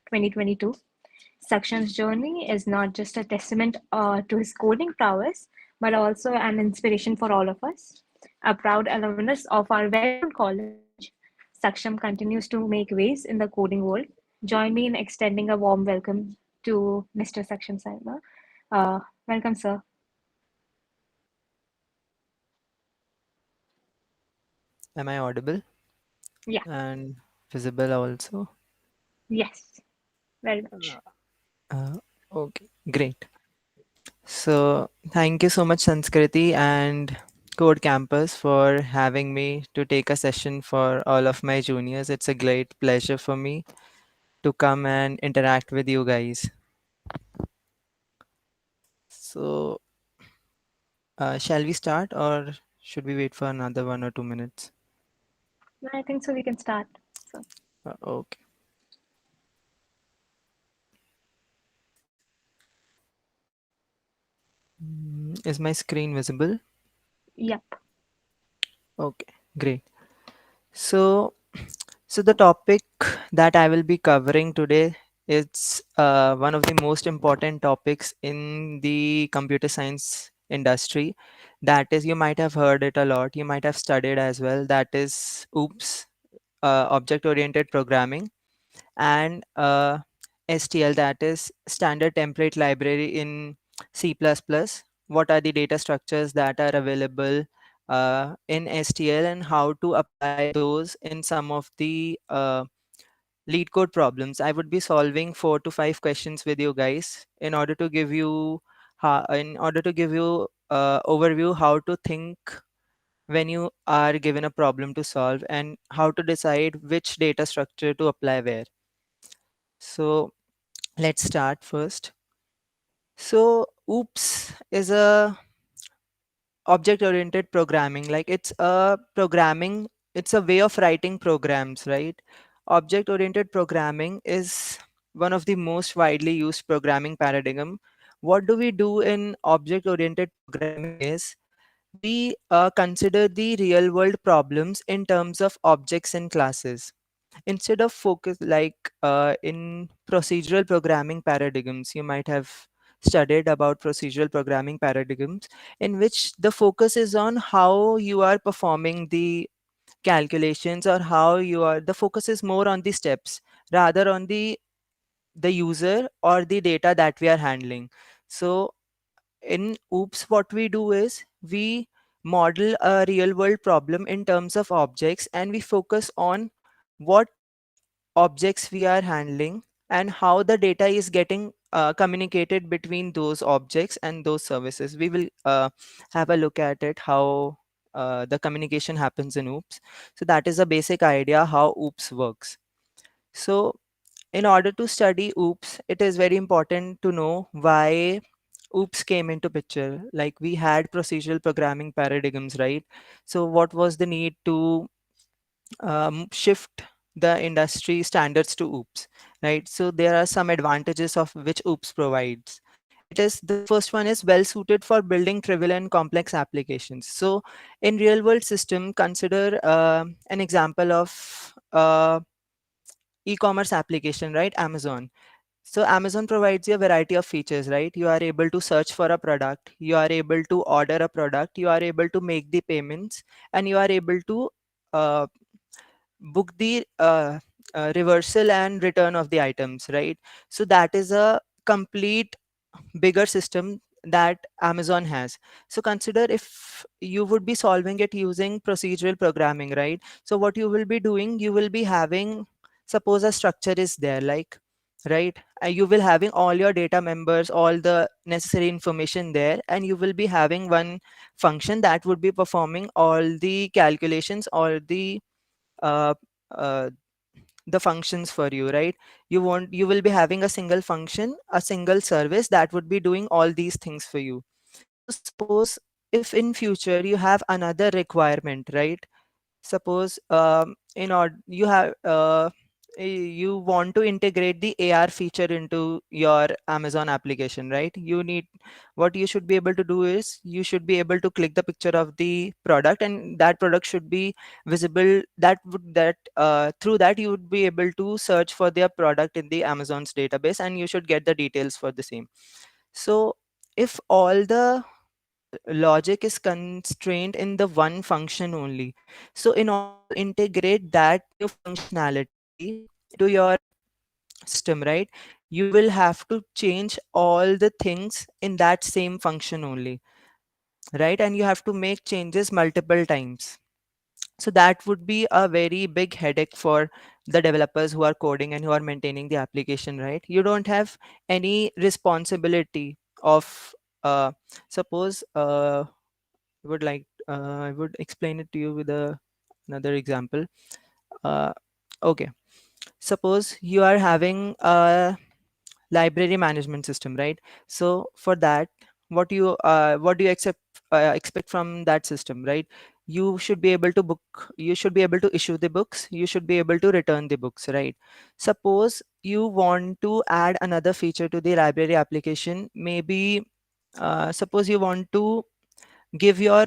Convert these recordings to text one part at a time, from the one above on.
2022. Saksham's journey is not just a testament to his coding prowess, but also an inspiration for all of us. A proud alumnus of our very own college, Saksham continues to make waves in the coding world. Join me in extending a warm welcome to Mr. Saksham Sarma. Welcome, sir. Am I audible Yeah, and visible also? yes, very Uh, much. okay, great. So, thank you so much, Sanskriti and Code Campus, for having me to take a session for all of my juniors. It's a great pleasure for me to come and interact with you guys. So, shall we start or should we wait for another 1 or 2 minutes? I think so. We can start. So, Okay. Is my screen visible? yep. Okay, great. So, so the topic that I will be covering today is one of the most important topics in the computer science industry. That is, you might have heard it a lot. You might have studied as well. That is OOPS, object-oriented programming, and STL, that is Standard Template Library in C++. What are the data structures that are available in STL and how to apply those in some of the lead code problems. I would be solving 4 to 5 questions with you guys in order to give you overview how to think when you are given a problem to solve and how to decide which data structure to apply where. So let's start first. So OOPS is a object oriented programming, like it's a way of writing programs, right? Object oriented programming is one of the most widely used programming paradigm. What do we do in object oriented programming is we consider the real world problems in terms of objects and classes instead of focus, like in procedural programming paradigms. You might have studied about procedural programming paradigms in which the focus is on how you are performing the calculations, or how you are the focus is more on the steps rather on the user or the data that we are handling. So in OOPS, what we do is we model a real world problem in terms of objects, and we focus on what objects we are handling and how the data is getting communicated between those objects and those services. We will have a look at it, how the communication happens in OOPS. So that is a basic idea how OOPS works. So in order to study OOPS, it is very important to know why OOPS came into picture. Like, we had procedural programming paradigms, right? So what was the need to shift the industry standards to OOPS, right? So there are some advantages of which OOPS provides. It is, the first one is well suited for building trivial and complex applications. So in real world system, consider an example of e-commerce application, right? Amazon. So Amazon provides you a variety of features, right? You are able to search for a product, you are able to order a product, you are able to make the payments, and you are able to uh, book the reversal and return of the items, right? So that is a complete bigger system that Amazon has. So consider if you would be solving it using procedural programming, right? So what you will be doing, you will be having, suppose a structure is there, like, right? You will having all your data members, all the necessary information there, and you will be having one function that would be performing all the calculations or uh, uh, the functions for you, right? You will be having a single function, a single service that would be doing all these things for you. So suppose if in future you have another requirement, right? Suppose in order you have you want to integrate the AR feature into your Amazon application, right? What you should be able to do is you should be able to click the picture of the product, and that product should be visible. Through that you would be able to search for their product in the Amazon's database, and you should get the details for the same. So if all the logic is constrained in the one function only, so in order to integrate that new functionality into your system, right, you will have to change all the things in that same function only, right? And you have to make changes multiple times. So that would be a very big headache for the developers who are coding and who are maintaining the application, right? You don't have any responsibility of suppose I would explain it to you with another example. uh, okay, suppose you are having a library management system, right? So for that, what do you expect from that system, right? You should be able to issue the books, you should be able to return the books, right? Suppose you want to add another feature to the library application, maybe suppose you want to give your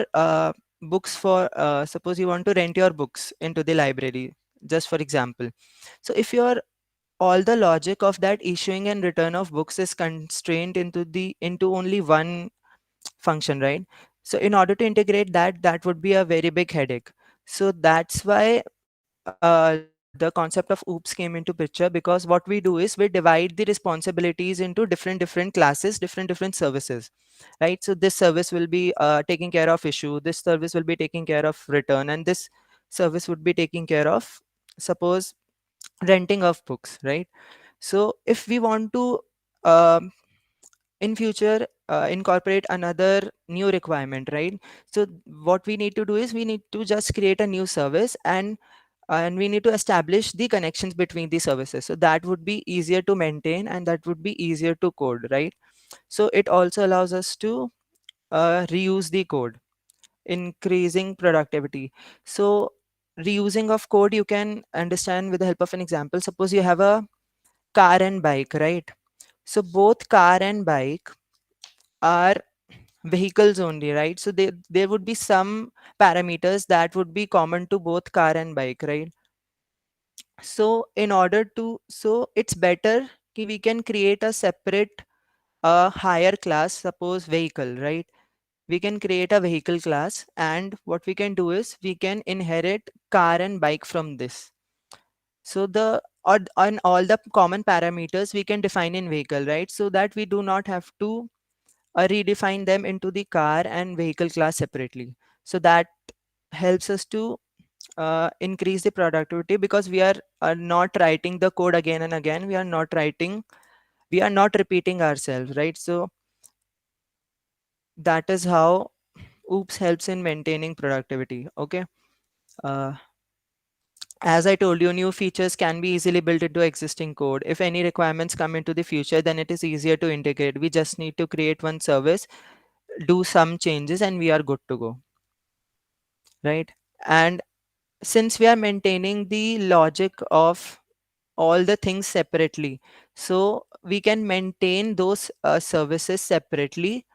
books for suppose you want to rent your books into the library, just for example. So if your all the logic of that issuing and return of books is constrained into only one function, right? So in order to integrate that, that would be a very big headache. So that's why the concept of oops came into picture, because what we do is we divide the responsibilities into different classes, different services, right? So this service will be taking care of issue, this service will be taking care of return, and this service would be taking care of, suppose, renting of books, right? So if we want to um, in future incorporate another new requirement, right? So what we need to do is we need to just create a new service, and we need to establish the connections between the services, so that would be easier to maintain and that would be easier to code, right? So it also allows us to reuse the code, increasing productivity. So reusing of code you can understand with the help of an example. Suppose you have a car and bike, right? So both car and bike are vehicles only, right? So there would be some parameters that would be common to both car and bike, right? So in order to, so it's better we can create a separate higher class, suppose vehicle, right? We can create a vehicle class, and what we can do is we can inherit car and bike from this. So on all the common parameters we can define in vehicle, right? So that we do not have to redefine them into the car and vehicle class separately. So that helps us to increase the productivity, because we are not writing the code again and again, we are not repeating ourselves, right? So that is how oops helps in maintaining productivity. Okay. uh, as I told you, new features can be easily built into existing code. If any requirements come into the future, then it is easier to integrate. We just need to create one service, do some changes, and we are good to go, right? And since we are maintaining the logic of all the things separately, so we can maintain those services separately,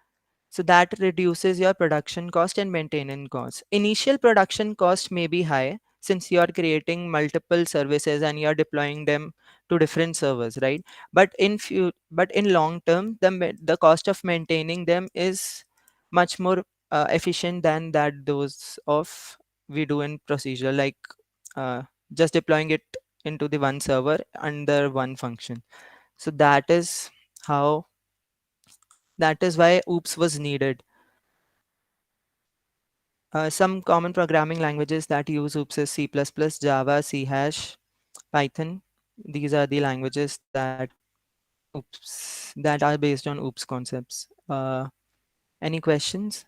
so that reduces your production cost and maintenance cost. Initial production cost may be high since you are creating multiple services and you are deploying them to different servers, right? But in long term, the cost of maintaining them is much more efficient than that those of we do in procedure, like uh, just deploying it into the one server under one function. So how that is why oops was needed. Some common programming languages that use OOPS is C++, Java, C hash, Python. These are the languages that are based on OOPS concepts. Any questions?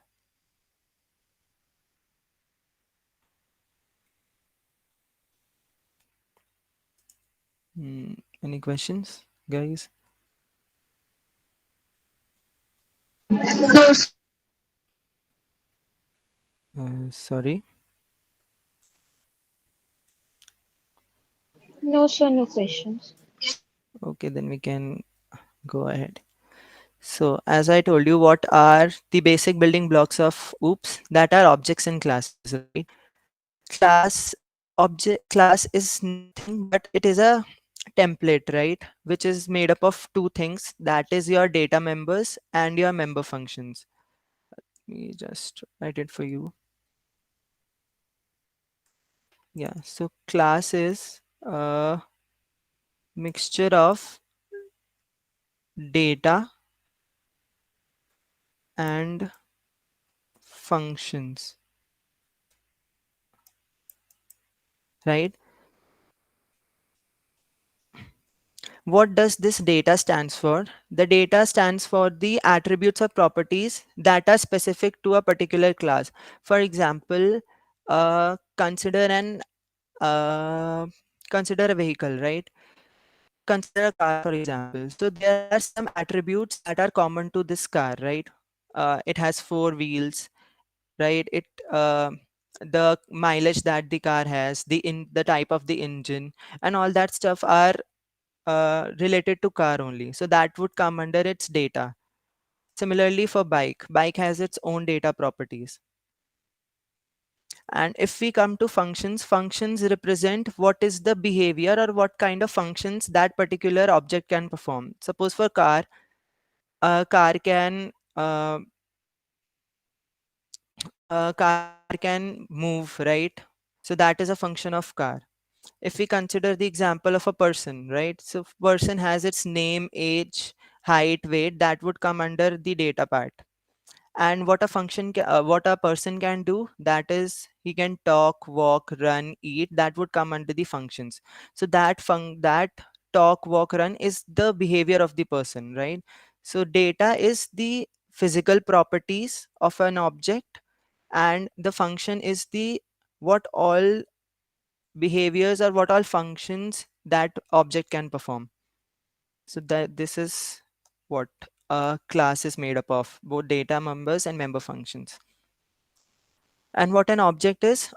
Any questions, guys? Sorry. No, sir, no questions. Okay, then we can go ahead. So, as I told you, what are the basic building blocks of OOPS? That are objects and classes, right? Class is nothing but it is a template, right? Which is made up of two things, that is your data members and your member functions. Let me just write it for you. Yeah, so class is a mixture of data and functions, right? What does this data stands for? The data stands for the attributes or properties that are specific to a particular class. For example, consider an uh, consider a vehicle, right? Consider a car, for example. So there are some attributes that are common to this car, right? It has four wheels, right? The mileage that the car has, the type of the engine, and all that stuff are related to car only. So that would come under its data. Similarly for bike has its own data properties. And if we come to functions, functions represent what is the behavior or what kind of functions that particular object can perform. Suppose for car, a car can move, right? So that is a function of car. If we consider the example of a person, right? So person has its name, age, height, weight, that would come under the data part. And what a person can do, that is he can talk, walk, run, eat, that would come under the functions. So that talk, walk, run is the behavior of the person, right? So data is the physical properties of an object, and the function is the what all behaviors or what all functions that object can perform. So that this is what a class is made up of, both data members and member functions. And what an object is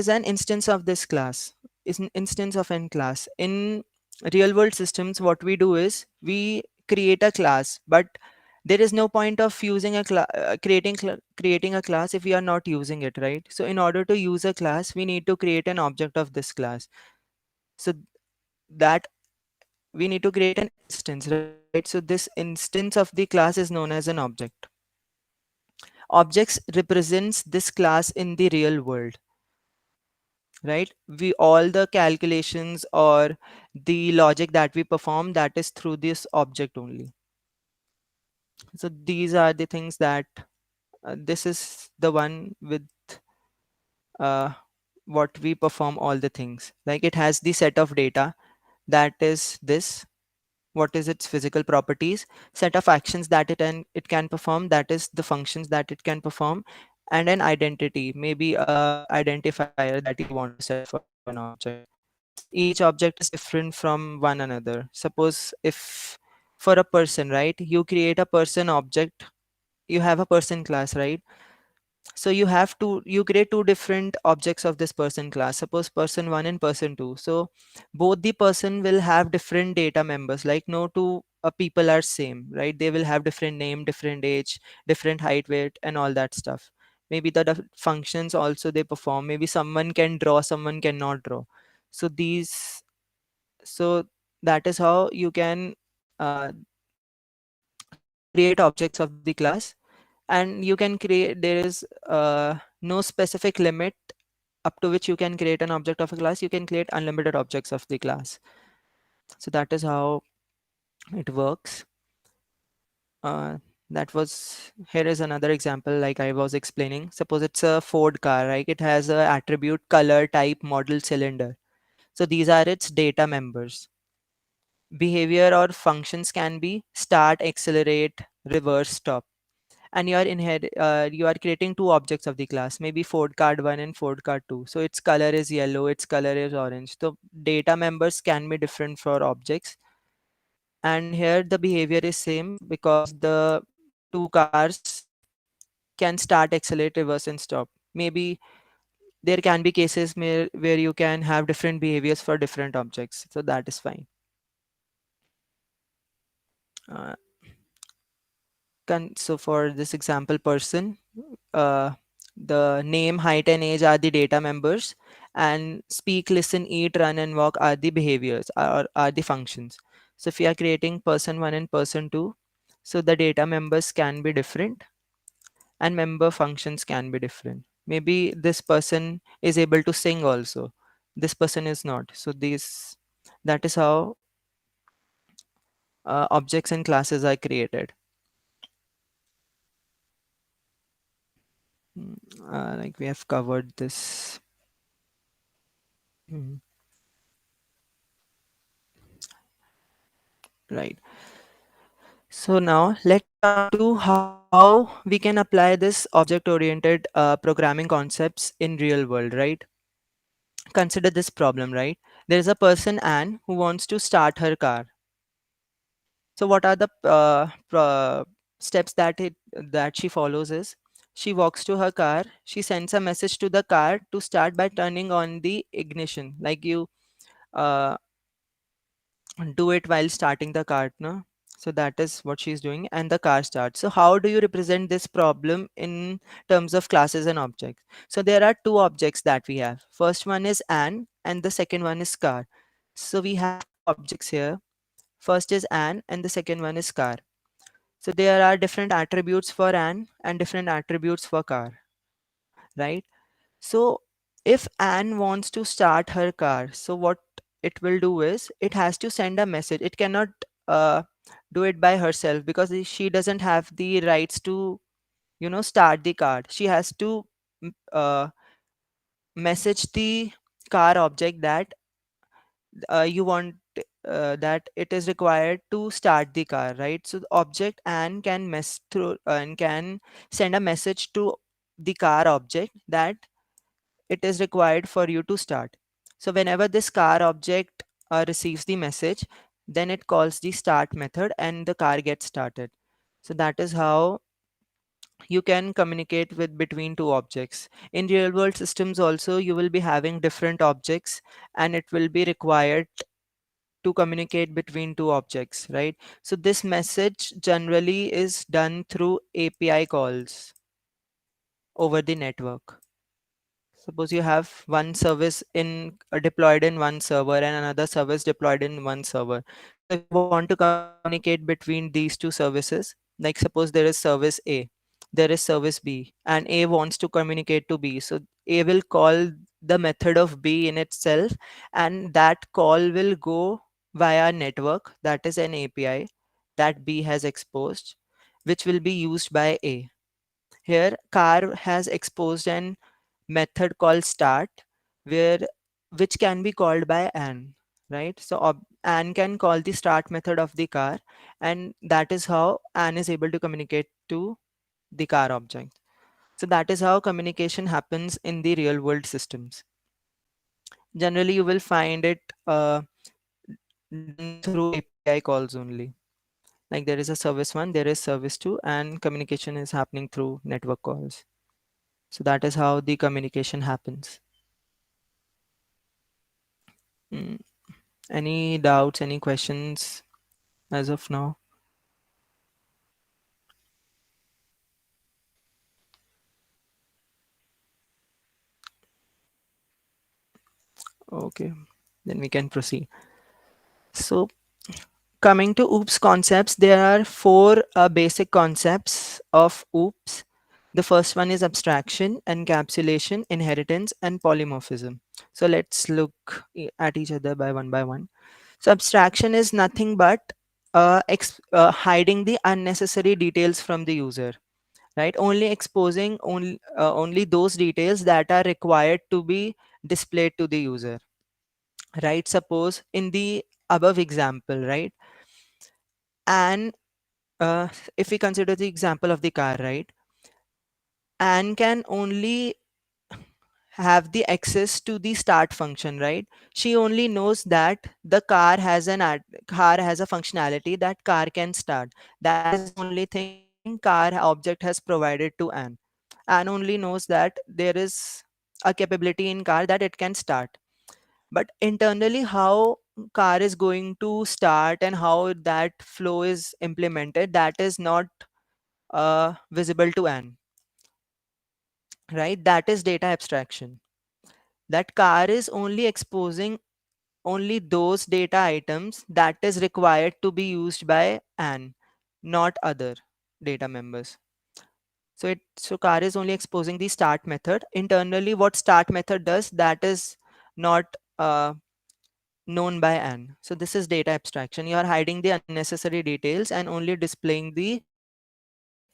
an instance of this class, is an instance of an class. In real world systems, what we do is we create a class, but there is no point of using creating a class if we are not using it, right? So in order to use a class, we need to create an object of this class. So that we need to create an instance, right? So this instance of the class is known as an object. Objects represents this class in the real world, right? We all the calculations or the logic that we perform, that is through this object only. So these are the things that this is the one with uh, what we perform all the things, like it has the set of data, that is this, what is its physical properties, set of actions that it can perform, that is the functions that it can perform, and an identity, maybe a identifier that you want to set for an object. Each object is different from one another. Suppose if for a person, right, you create a person object, you have a person class, right? So you create two different objects of this person class, suppose person 1 and person 2. So both the person will have different data members, like no two people are same, right? They will have different name, different age, different height, weight, and all that stuff. Maybe the functions also they perform, maybe someone can draw, someone cannot draw. So these so that is how you can create objects of the class. And you can create, there is no specific limit up to which you can create an object of a class. You can create unlimited objects of the class. So that is how it works. uh, that was Here is another example, like I was explaining. Suppose it's a Ford car, right? It has a attribute color, type, model, cylinder. So these are its data members. Behavior or functions can be start, accelerate, reverse, stop. And you are creating two objects of the class, maybe Ford card 1 and Ford card 2. So its color is yellow, its color is orange. So data members can be different for objects. And here the behavior is same, because the two cars can start, accelerate, reverse, and stop. Maybe there can be cases where you can have different behaviors for different objects, so that is fine. uh, so for this example person, uh, the name, height and age are the data members, and speak, listen, eat, run and walk are the behaviors, or are the functions. So if we are creating person 1 and person 2, so the data members can be different and member functions can be different. Maybe this person is able to sing also, this person is not. So these, that is how objects and classes are created. Like we have covered this. Mm, right. So now let's come to how we can apply this object oriented programming concepts in real world, right? Consider this problem, right? There is a person Anne who wants to start her car. So what are the steps that she follows is, she walks to her car, she sends a message to the car to start by turning on the ignition, like you uh, do it while starting the car, no? So that is what she's doing, and the car starts. So how do you represent this problem in terms of classes and objects? So there are two objects that we have. First one is Anne and the second one is car. So we have two objects here. First is Anne and the second one is car. So there are different attributes for Anne and different attributes for car, right? So if Anne wants to start her car, so what it will do is it has to send a message. It cannot uh, do it by herself because she doesn't have the rights to, start the car. She has to message the car object that you want, that it is required to start the car, right? So the object and can mess through and can send a message to the car object that it is required for you to start. So whenever this car object receives the message, then it calls the start method and the car gets started. So that is how you can communicate with between two objects. In real world systems also, you will be having different objects and it will be required to communicate between two objects, right? So this message generally is done through API calls over the network. Suppose you have one service deployed in one server and another service deployed in one server. So if you want to communicate between these two services, like suppose there is service A, there is service B, and A wants to communicate to B. So A will call the method of B in itself, and that call will go via network, that is an API that B has exposed, which will be used by A. Here, car has exposed an method called start, where which can be called by Anne, right? So Anne can call the start method of the car, and that is how Anne is able to communicate to the car object. So that is how communication happens in the real world systems. Generally, you will find it done through API calls only. Like there is a service 1, there is service 2, and communication is happening through network calls. So that is how the communication happens. Mm, any doubts, any questions as of now? Okay, then we can proceed. So coming to OOPS concepts, there are four basic concepts of OOPS. The first one is abstraction, encapsulation, inheritance, and polymorphism. So let's look at each other by one. So abstraction is nothing but hiding the unnecessary details from the user, right? Only exposing only those details that are required to be displayed to the user, right? Suppose in the above example, right? And if we consider the example of the car, right? And can only have the access to the start function, right? She only knows that the car has a functionality that car can start. That is the only thing car object has provided to Anne. Anne only knows that there is a capability in car that it can start. But internally, how car is going to start and how that flow is implemented, that is not visible to Anne, right? That is data abstraction. That car is only exposing only those data items that is required to be used by Anne, not other data members. So car is only exposing the start method. Internally, what start method does, that is not known by Anne. So this is data abstraction. You are hiding the unnecessary details and only displaying the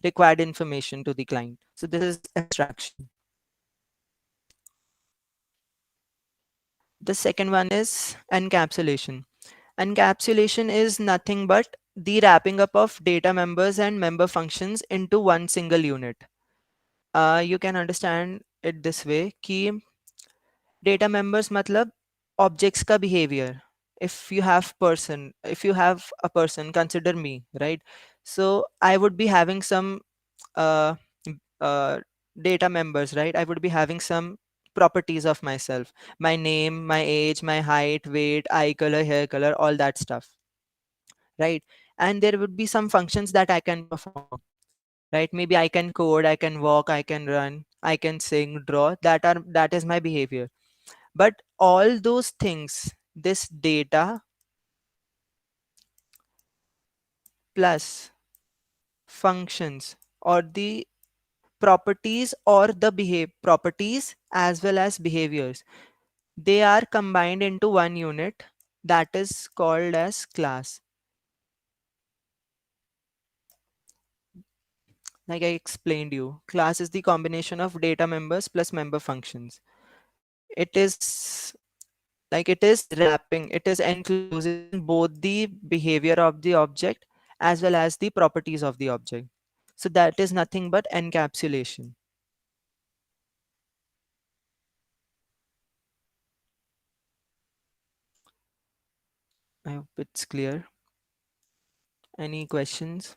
required information to the client. So this is abstraction. The second one is encapsulation. Encapsulation is nothing but the wrapping up of data members and member functions into one single unit. You can understand it this way कि data members मतलब objects का behavior. If you have a person, consider me, right? So I would be having some uh, uh, data members, right? I would be having some properties of myself: my name, my age, my height, weight, eye color, hair color, all that stuff, right? And there would be some functions that I can perform, right? Maybe I can code, I can walk, I can run, I can sing, draw. That is my behavior. But all those things, this data plus functions or the properties or the behave properties as well as behaviors, they are combined into one unit that is called as class. Like I explained you, class is the combination of data members plus member functions. It is it is wrapping, it is enclosing both the behavior of the object as well as the properties of the object. So that is nothing but encapsulation. I hope it's clear. Any questions?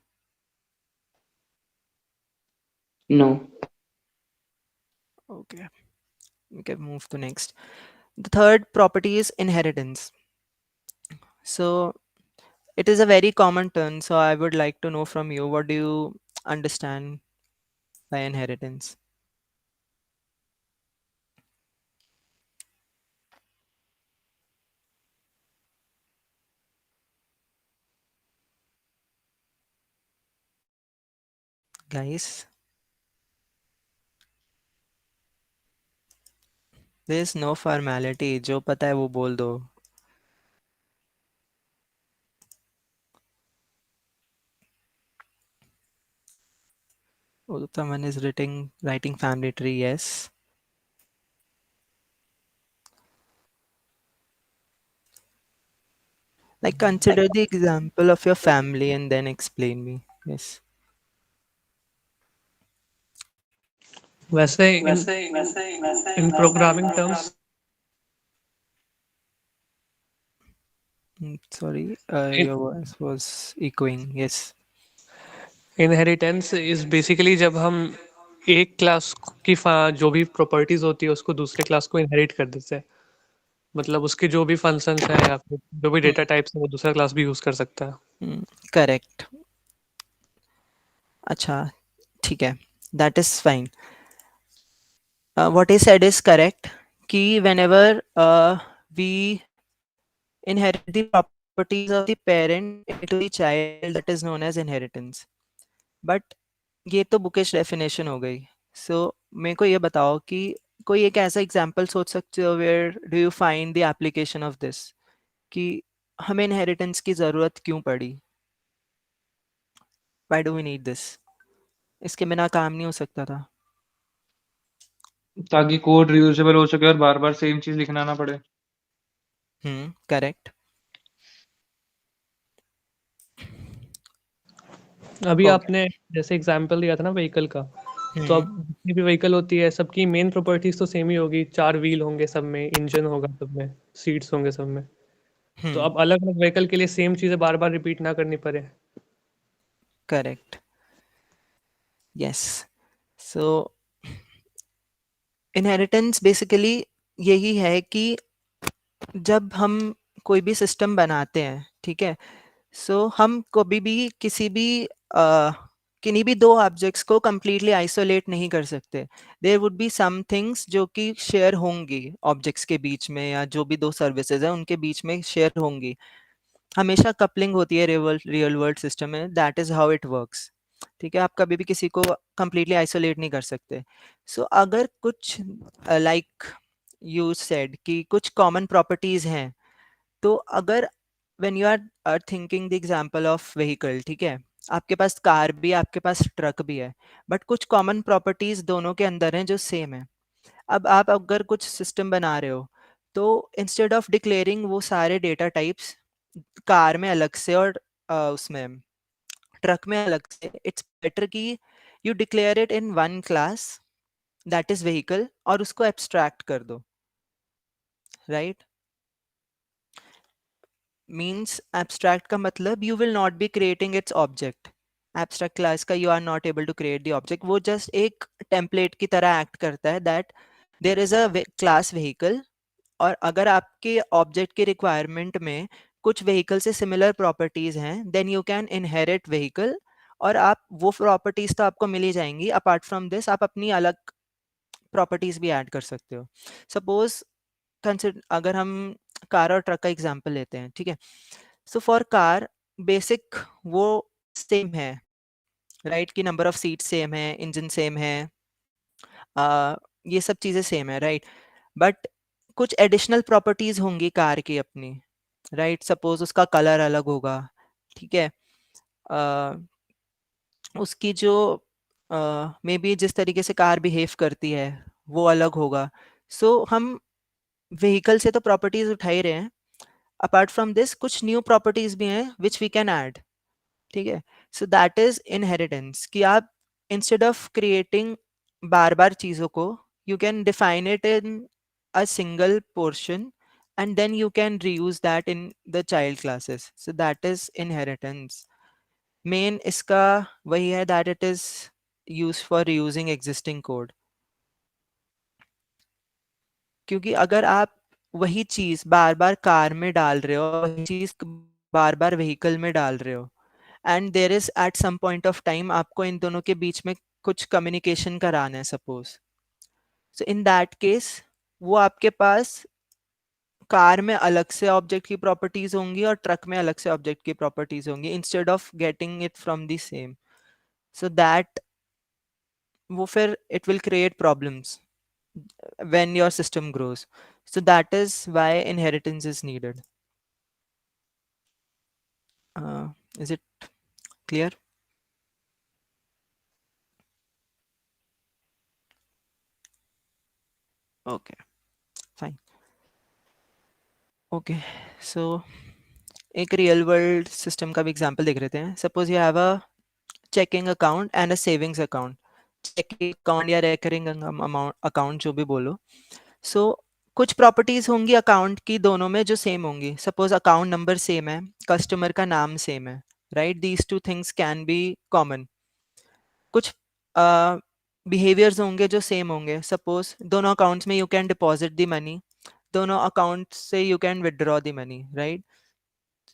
No. Okay, we can move to next. The third property is inheritance. So it is a very common term, so I would like to know from you, what do you understand by inheritance? Guys, there is no formality. जो पता है वो बोल दो. Someone is writing family tree. Yes. Like consider the example of your family and then explain me. Yes. वैसे इन programming terms Sorry, your voice was echoing. Yes. Inheritance is basically जब हम एक क्लास की जो भी प्रॉपर्टीज होती है उसको दूसरे क्लास को इनहेरिट कर देते हैं, मतलब उसके जो भी फंक्शंस हैं या फिर जो भी डेटा टाइप्स हैं वो दूसरा क्लास भी यूज कर सकता है। करेक्ट। अच्छा, ठीक है, that is fine. What he said is correct कि whenever we inherit the properties of the parent into the child, that is known as inheritance. But ये तो बुकिश डेफिनेशन हो गई. सो मेरे को ये बताओ कि कोई एक ऐसा एग्जांपल सोच सकते हो where do you find the application of this, कि हमें इनहेरिटेंस की ज़रूरत क्यों पड़ी, why do we need this, इसके बिना काम नहीं हो सकता था. ताकि कोड रियूजेबल हो सके और बार बार सेम चीज लिखना ना पड़े। करेक्ट. अभी ओके. आपने जैसे एग्जांपल दिया था ना व्हीकल का, तो अब जितनी भी व्हीकल होती है सबकी मेन प्रॉपर्टीज तो सेम ही होगी, 4 व्हील होंगे सब में, इंजन होगा सब में, सीट्स होंगे सब में, तो अब अलग अलग व्हीकल के लिए सेम चीजें बार बार रिपीट ना करनी पड़े। करेक्ट. यस. सो इनहेरिटेंस बेसिकली यही है कि जब हम कोई भी सिस्टम बनाते हैं, ठीक है, सो हम कभी भी किसी भी किन्हीं भी दो ऑब्जेक्ट्स को कंप्लीटली आइसोलेट नहीं कर सकते. There would be some things जो कि शेयर होंगी ऑब्जेक्ट्स के बीच में, या जो भी दो सर्विसेज है उनके बीच में शेयर होंगी. हमेशा कपलिंग होती है रियल वर्ल्ड सिस्टम में. That is how it works. ठीक है, आप कभी भी किसी को कंप्लीटली आइसोलेट नहीं कर सकते. सो अगर कुछ लाइक यू सेड कि कुछ कॉमन प्रॉपर्टीज हैं, तो अगर when you are thinking the example of vehicle, ठीक है, आपके पास कार भी है, आपके पास ट्रक भी है, बट कुछ कॉमन प्रॉपर्टीज दोनों के अंदर हैं जो सेम है. अब आप अगर कुछ सिस्टम बना रहे हो, तो इंस्टेड ऑफ डिक्लेयरिंग वो सारे डेटा टाइप्स कार में अलग से और उसमें ट्रक में अलग से, इट्स बेटर कि you declare it in one class that is vehicle और उसको एब्स्ट्रैक्ट कर दो. राइट, मीन्स एब्स्ट्रैक्ट का मतलब you will not be creating its object. Abstract class का you are not able to create the object. वो just एक template की तरह एक्ट करता है that there is a class vehicle, और अगर आपके ऑब्जेक्ट की रिक्वायरमेंट में कुछ व्हीकल से सिमिलर प्रॉपर्टीज हैं, then you can inherit vehicle. और आप वो प्रॉपर्टीज तो आपको मिल ही जाएंगी. अपार्ट फ्रॉम दिस आप अपनी अलग प्रॉपर्टीज भी ऐड कर सकते हो. सपोज कंसिडर, अगर हम कार और ट्रक का एग्जांपल लेते हैं, ठीक है, सो फॉर कार बेसिक वो सेम है, राइट, कि नंबर ऑफ सीट सेम है, इंजन सेम है, ये सब चीज़ें सेम है, राइट. बट कुछ एडिशनल प्रॉपर्टीज होंगी कार की अपनी, राइट. सपोज उसका कलर अलग होगा, ठीक है, उसकी जो मे बी जिस तरीके से कार बिहेव करती है वो अलग होगा. सो हम व्हीकल से तो प्रॉपर्टीज उठा ही रहे हैं. अपार्ट फ्रॉम दिस कुछ न्यू प्रॉपर्टीज भी हैं विच वी कैन ऐड. ठीक है, सो दैट इज इनहेरिटेंस, कि आप इंस्टेड ऑफ क्रिएटिंग बार बार चीज़ों को, you can define it in a single portion and then you can reuse that in the child classes. So that is inheritance. Main इसका वही है that it is used for reusing existing code. क्योंकि अगर आप वही चीज़ बार बार car में डाल रहे हो, वही चीज़ बार बार व्हीकल में डाल रहे हो, and there is at some point of time आपको इन दोनों के बीच में कुछ कम्युनिकेशन कराना है suppose, so in that case वो आपके पास कार में अलग से ऑब्जेक्ट की प्रॉपर्टीज होंगी और ट्रक में अलग से ऑब्जेक्ट की प्रॉपर्टीज होंगी instead of getting it from the same. So that वो फिर it will create problems when your system grows. So that is why inheritance is needed. Is it clear? Okay, fine. Okay, so एक real world system का भी example देख लेते हैं. Suppose you have a checking account and a savings account. Checking account या recurring amount account जो भी बोलो. सो कुछ प्रॉपर्टीज होंगी अकाउंट की दोनों में जो सेम होंगी. सपोज अकाउंट नंबर सेम है, कस्टमर का नाम सेम है, right. These two things can be common. कुछ बिहेवियर्स होंगे जो सेम होंगे. सपोज दोनों अकाउंट्स में you can deposit the money, दोनों अकाउंट से you can withdraw the money, right.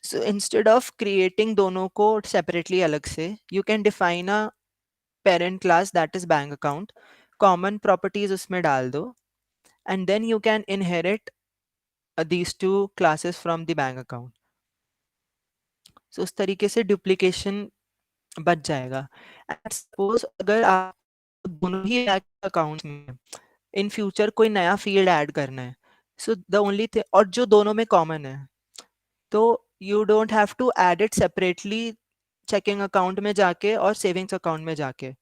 So instead of creating दोनों को सेपरेटली अलग से, you can define a parent class that is bank account, common properties उसमें डाल दो, and then you can inherit these two classes from the bank account. So उस तरीके से डुप्लीकेशन बच जाएगा. एंड सपोज अगर आप दोनों ही बैंक अकाउंट्स में इन फ्यूचर कोई नया फील्ड ऐड करना है, सो द ओनली थिंग, और जो दोनों में कॉमन है, तो you don't have to add it separately checking account में जाके और सेविंग्स अकाउंट में जाके.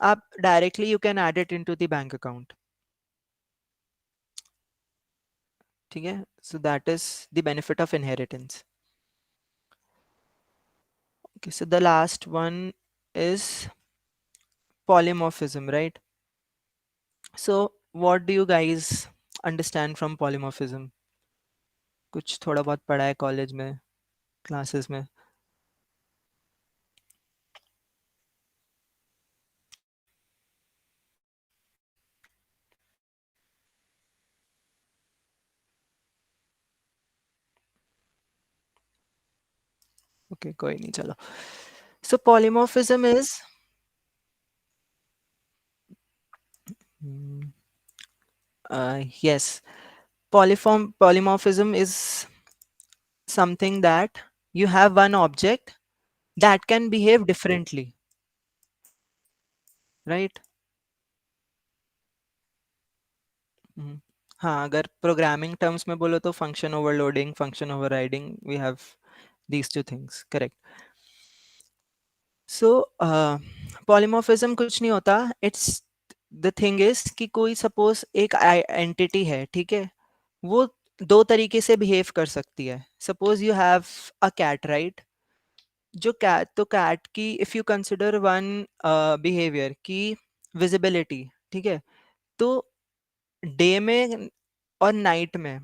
आप directly you can add it into the bank account. ठीक है, so that is the benefit of inheritance. Okay, so the last one is polymorphism, right? So what do you guys understand from polymorphism? कुछ थोड़ा बहुत पढ़ा है college में, classes में. Okay कोई नहीं, चलो. So polymorphism is yes, polymorphism is something that you have one object that can behave differently, right? हाँ, अगर प्रोग्रामिंग टर्म्स में बोलो तो function overloading, function overriding, we have these two things, correct? So polymorphism कुछ नहीं होता. It's the thing is कि कोई suppose एक entity है, ठीक है, वो दो तरीके से behave कर सकती है. Suppose you have a cat, right? जो cat, तो cat की if you consider one behavior की visibility, ठीक है, तो डे में और नाइट में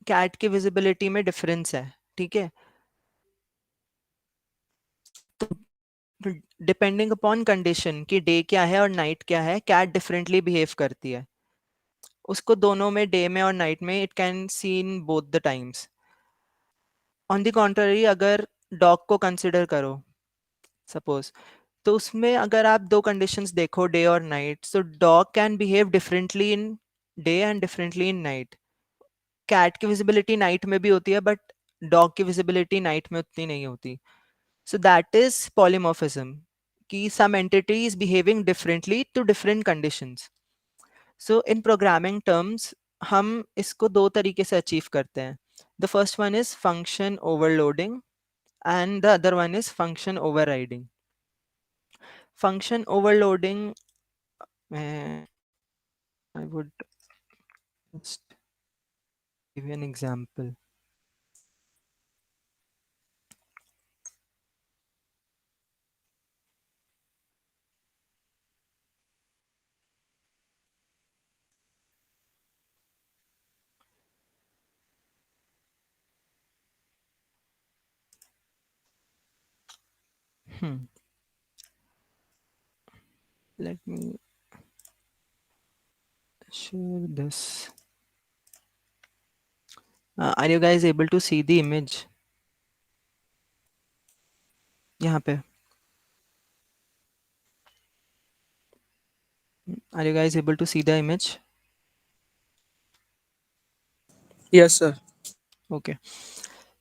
कैट की विजिबिलिटी में डिफरेंस है, ठीक है. तो डिपेंडिंग अपॉन कंडीशन कि डे क्या है और नाइट क्या है, कैट डिफरेंटली बिहेव करती है. उसको दोनों में, डे में और नाइट में, it can see in both the times. On the contrary अगर डॉग को कंसिडर करो सपोज, तो उसमें अगर आप दो कंडीशंस देखो, डे और night, so dog can behave differently in day and differently in night. Cat की विजिबिलिटी नाइट में भी होती है बट डॉग की विजिबिलिटी नाइट में उतनी नहीं होती. So that is polymorphism, कि some entity is behaving differently to different conditions. So in programming terms हम इसको दो तरीके से achieve करते हैं. The first one is function overloading and the other one is function overriding. Function overloading, I would just give you an example. Let me share this. Are you guys able to see the image? यहाँ पे. Are you guys able to see the image? Yes, sir. Okay.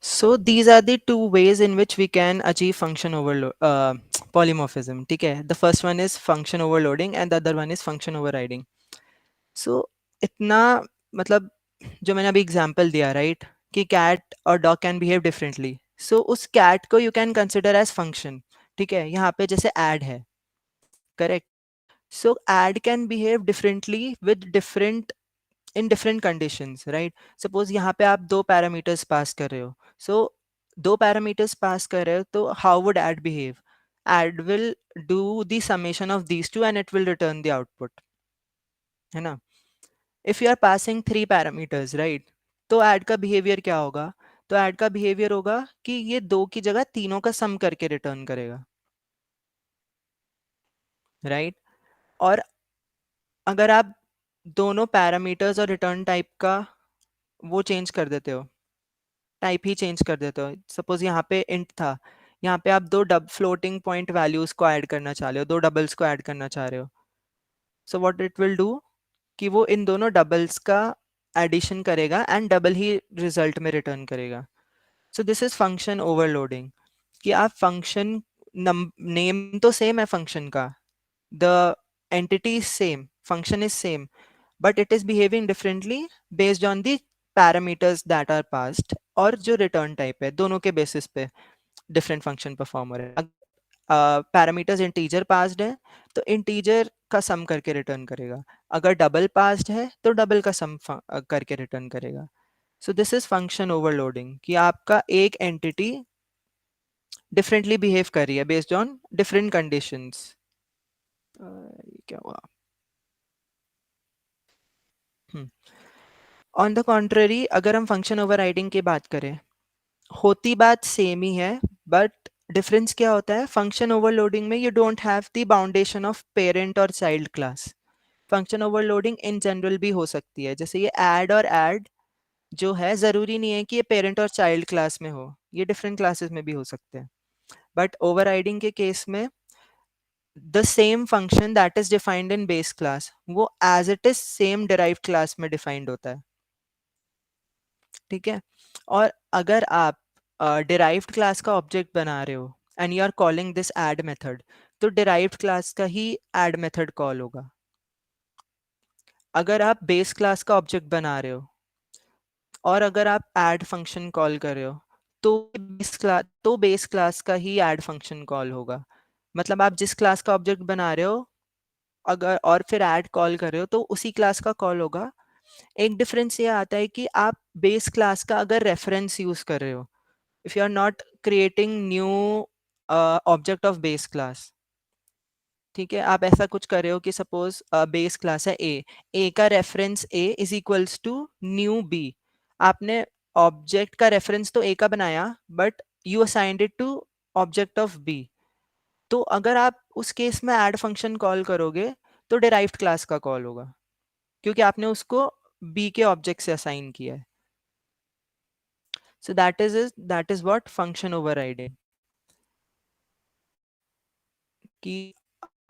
So these are the two ways in which we can achieve function overload, polymorphism. ठीक है. The first one is function overloading and the other one is function overriding. So इतना मतलब जो मैंने अभी example दिया, right, कि cat और dog can behave differently. So उस cat को you can consider as function. ठीक है. यहाँ पे जैसे add है, correct? So add can behave differently with different in different conditions, right? Suppose यहाँ पे आप दो parameters pass कर रहे हो. So दो parameters pass कर रहे हो, तो how would add behave? Add will do the summation of these two and it will return the output, है ना? If you are passing three parameters, right? तो add का behavior क्या होगा? तो add का behavior होगा कि ये दो की जगह तीनों का sum करके return करेगा, right? और अगर आप दोनों पैरामीटर्स और रिटर्न टाइप का वो चेंज कर देते हो, टाइप ही चेंज कर देते हो, सपोज यहाँ पे इंट था, यहाँ पे आप दो फ्लोटिंग पॉइंट वैल्यूज को ऐड करना चाह रहे हो, दो डबल्स को ऐड करना चाह रहे हो. So what it will do कि वो इन दोनों डबल्स का एडिशन करेगा एंड डबल ही रिजल्ट में रिटर्न करेगा. सो दिस इज फंक्शन ओवरलोडिंग, कि आप फंक्शन नेम तो सेम है फंक्शन का, the entity is same, function is same, but it is behaving differently based on the parameters that are passed, और जो return type है दोनों के basis पे different function perform हो रहे हैं. parameters integer passed है तो integer का sum करके return करेगा, अगर double passed है तो double का sum करके return करेगा. So this is function overloading, कि आपका एक entity differently behave कर रही है based on different conditions. क्या हुआ? ऑन द कॉन्ट्ररी अगर हम फंक्शन ओवरराइडिंग की बात करें, होती बात सेम ही है, बट डिफरेंस क्या होता है? फंक्शन ओवरलोडिंग में you don't have the boundation of parent और child class. Function overloading in general भी हो सकती है, जैसे ये ऐड और ऐड जो है, जरूरी नहीं है कि ये पेरेंट और चाइल्ड क्लास में हो, ये डिफरेंट क्लासेस में भी हो सकते हैं. बट ओवरराइडिंग के केस में the same function that is defined in base class वो as it is same derived class में डिफाइंड होता है, ठीक है। और अगर आप डिराइव्ड क्लास का ऑब्जेक्ट बना रहे हो and you are calling this add method, तो डिराइव्ड क्लास का ही ऐड मेथड कॉल होगा। अगर आप बेस क्लास का ऑब्जेक्ट बना रहे हो और अगर आप ऐड फंक्शन कॉल कर रहे हो तो बेस क्लास का ही ऐड फंक्शन कॉल होगा। मतलब आप जिस क्लास का ऑब्जेक्ट बना रहे हो अगर और फिर ऐड कॉल कर रहे हो तो उसी क्लास का कॉल होगा। एक डिफरेंस ये आता है कि आप बेस क्लास का अगर रेफरेंस यूज कर रहे हो, if you are not creating new object of base class, ठीक है, आप ऐसा कुछ कर रहे हो कि सपोज बेस क्लास है ए का reference A is equals to new B. आपने ऑब्जेक्ट का रेफरेंस तो ए का बनाया but you assigned it to object of B. तो अगर आप उस केस में ऐड फंक्शन कॉल करोगे तो डिराइव्ड क्लास का कॉल होगा क्योंकि आपने उसको बी के ऑब्जेक्ट से असाइन किया है। So that is what function overriding, कि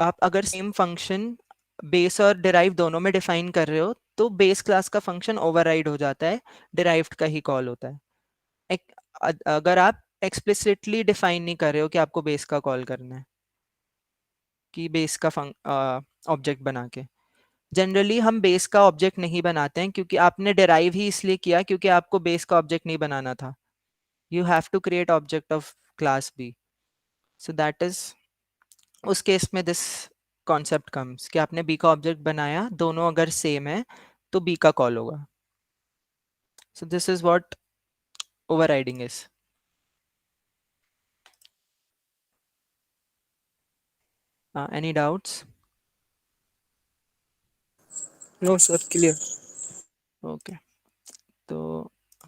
आप अगर सेम फंक्शन बेस और डिराइव दोनों में डिफाइन कर रहे हो तो बेस क्लास का फंक्शन ओवरराइड हो जाता है, डिराइव्ड का ही कॉल होता है। अगर आप एक्सप्लिसिटली डिफाइन नहीं कर रहे हो कि आपको बेस का कॉल करना है कि बेस का ऑब्जेक्ट बना के, जनरली हम बेस का ऑब्जेक्ट नहीं बनाते हैं क्योंकि आपने डिराइव ही इसलिए किया क्योंकि आपको बेस का ऑब्जेक्ट नहीं बनाना था। You have to create object of class B. So that is उस केस में दिस कॉन्सेप्ट कम्स कि आपने बी का ऑब्जेक्ट बनाया, दोनों अगर सेम है तो बी का कॉल होगा। सो this is what overriding is. Any doubts? No, sir. Clear. Okay, तो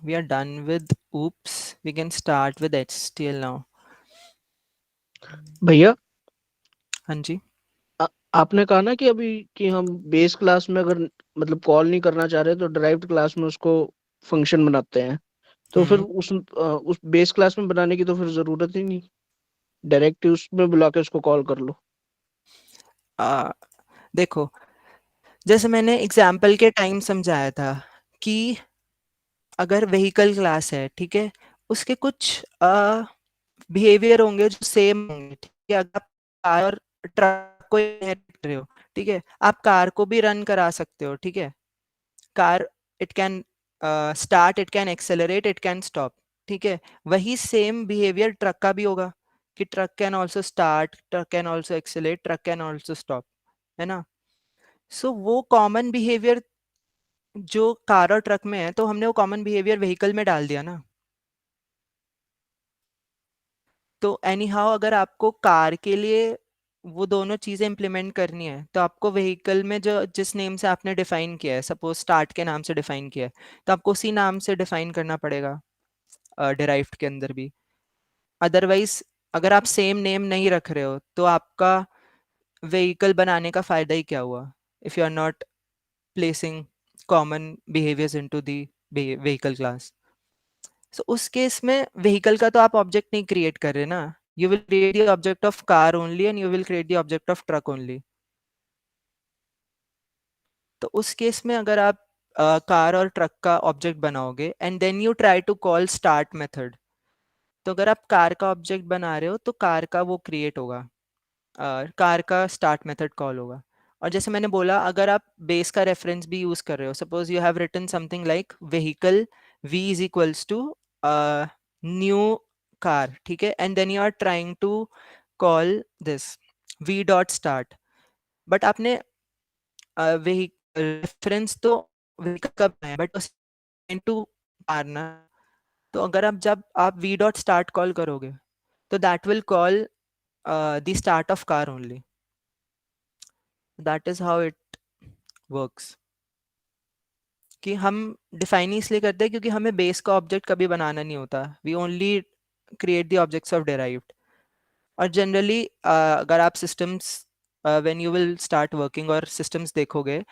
we are done with oops, we can start with HTML now. भैया, हाँ जी। आपने कहा ना कि अभी कि हम बेस क्लास में अगर मतलब कॉल नहीं करना चाह रहे तो डिराइव्ड क्लास में उसको फंक्शन बनाते हैं, तो फिर उस बेस क्लास में बनाने की तो फिर जरूरत ही नहीं, डायरेक्ट उसमें बुला के उसको कॉल कर लो। देखो, जैसे मैंने एग्जाम्पल के टाइम समझाया था कि अगर व्हीकल क्लास है, ठीक है, उसके कुछ बिहेवियर होंगे जो सेम होंगे, ठीक है। अगर आप कार और ट्रक को inherit कर रहे हो, ठीक है, आप कार को भी रन करा सकते हो, ठीक है। Car it can start, it can accelerate, it can stop, ठीक है। वही सेम बिहेवियर ट्रक का भी होगा कि truck can also start, truck can also accelerate, truck can also stop, है ना। सो वो कॉमन बिहेवियर जो कार और ट्रक में है तो हमने वो कॉमन बिहेवियर व्हीकल में डाल दिया ना। तो एनी हाउ अगर आपको कार के लिए वो दोनों चीजें इंप्लीमेंट करनी है तो आपको व्हीकल में जो जिस नेम से आपने डिफाइन किया है, सपोज स्टार्ट के नाम से डिफाइन किया है, तो आपको उसी नाम से डिफाइन करना पड़ेगा डिराइव्ड के अंदर भी। अदरवाइज अगर आप सेम नेम नहीं रख रहे हो तो आपका व्हीकल बनाने का फायदा ही क्या हुआ, if you are not placing common behaviours into the vehicle class. So उस केस में व्हीकल का तो आप ऑब्जेक्ट नहीं क्रिएट कर रहे ना, you will create the object of car only and you will create the object of truck only. तो उस केस में अगर आप कार और ट्रक का ऑब्जेक्ट बनाओगे and then you try to call start method, तो अगर आप कार का ऑब्जेक्ट बना रहे हो तो कार का वो क्रिएट होगा, कार का स्टार्ट मेथड कॉल होगा। और जैसे मैंने बोला अगर आप बेस का रेफरेंस भी यूज कर रहे हो, suppose you have written something like vehicle v is equals to new car, ठीक है, and then you are trying to call this v dot start, but आपने रेफरेंस तो व्हीकल का बनाया बट टू कार ना। तो अगर आप जब आप v डॉट स्टार्ट कॉल करोगे तो that will call the start of car only. That is how it works. कि हम डिफाइन इसलिए करते हैं क्योंकि हमें बेस का ऑब्जेक्ट कभी बनाना नहीं होता, we only create the objects of derived. और जनरली अगर आप systems when you will start working और सिस्टम्स देखोगे,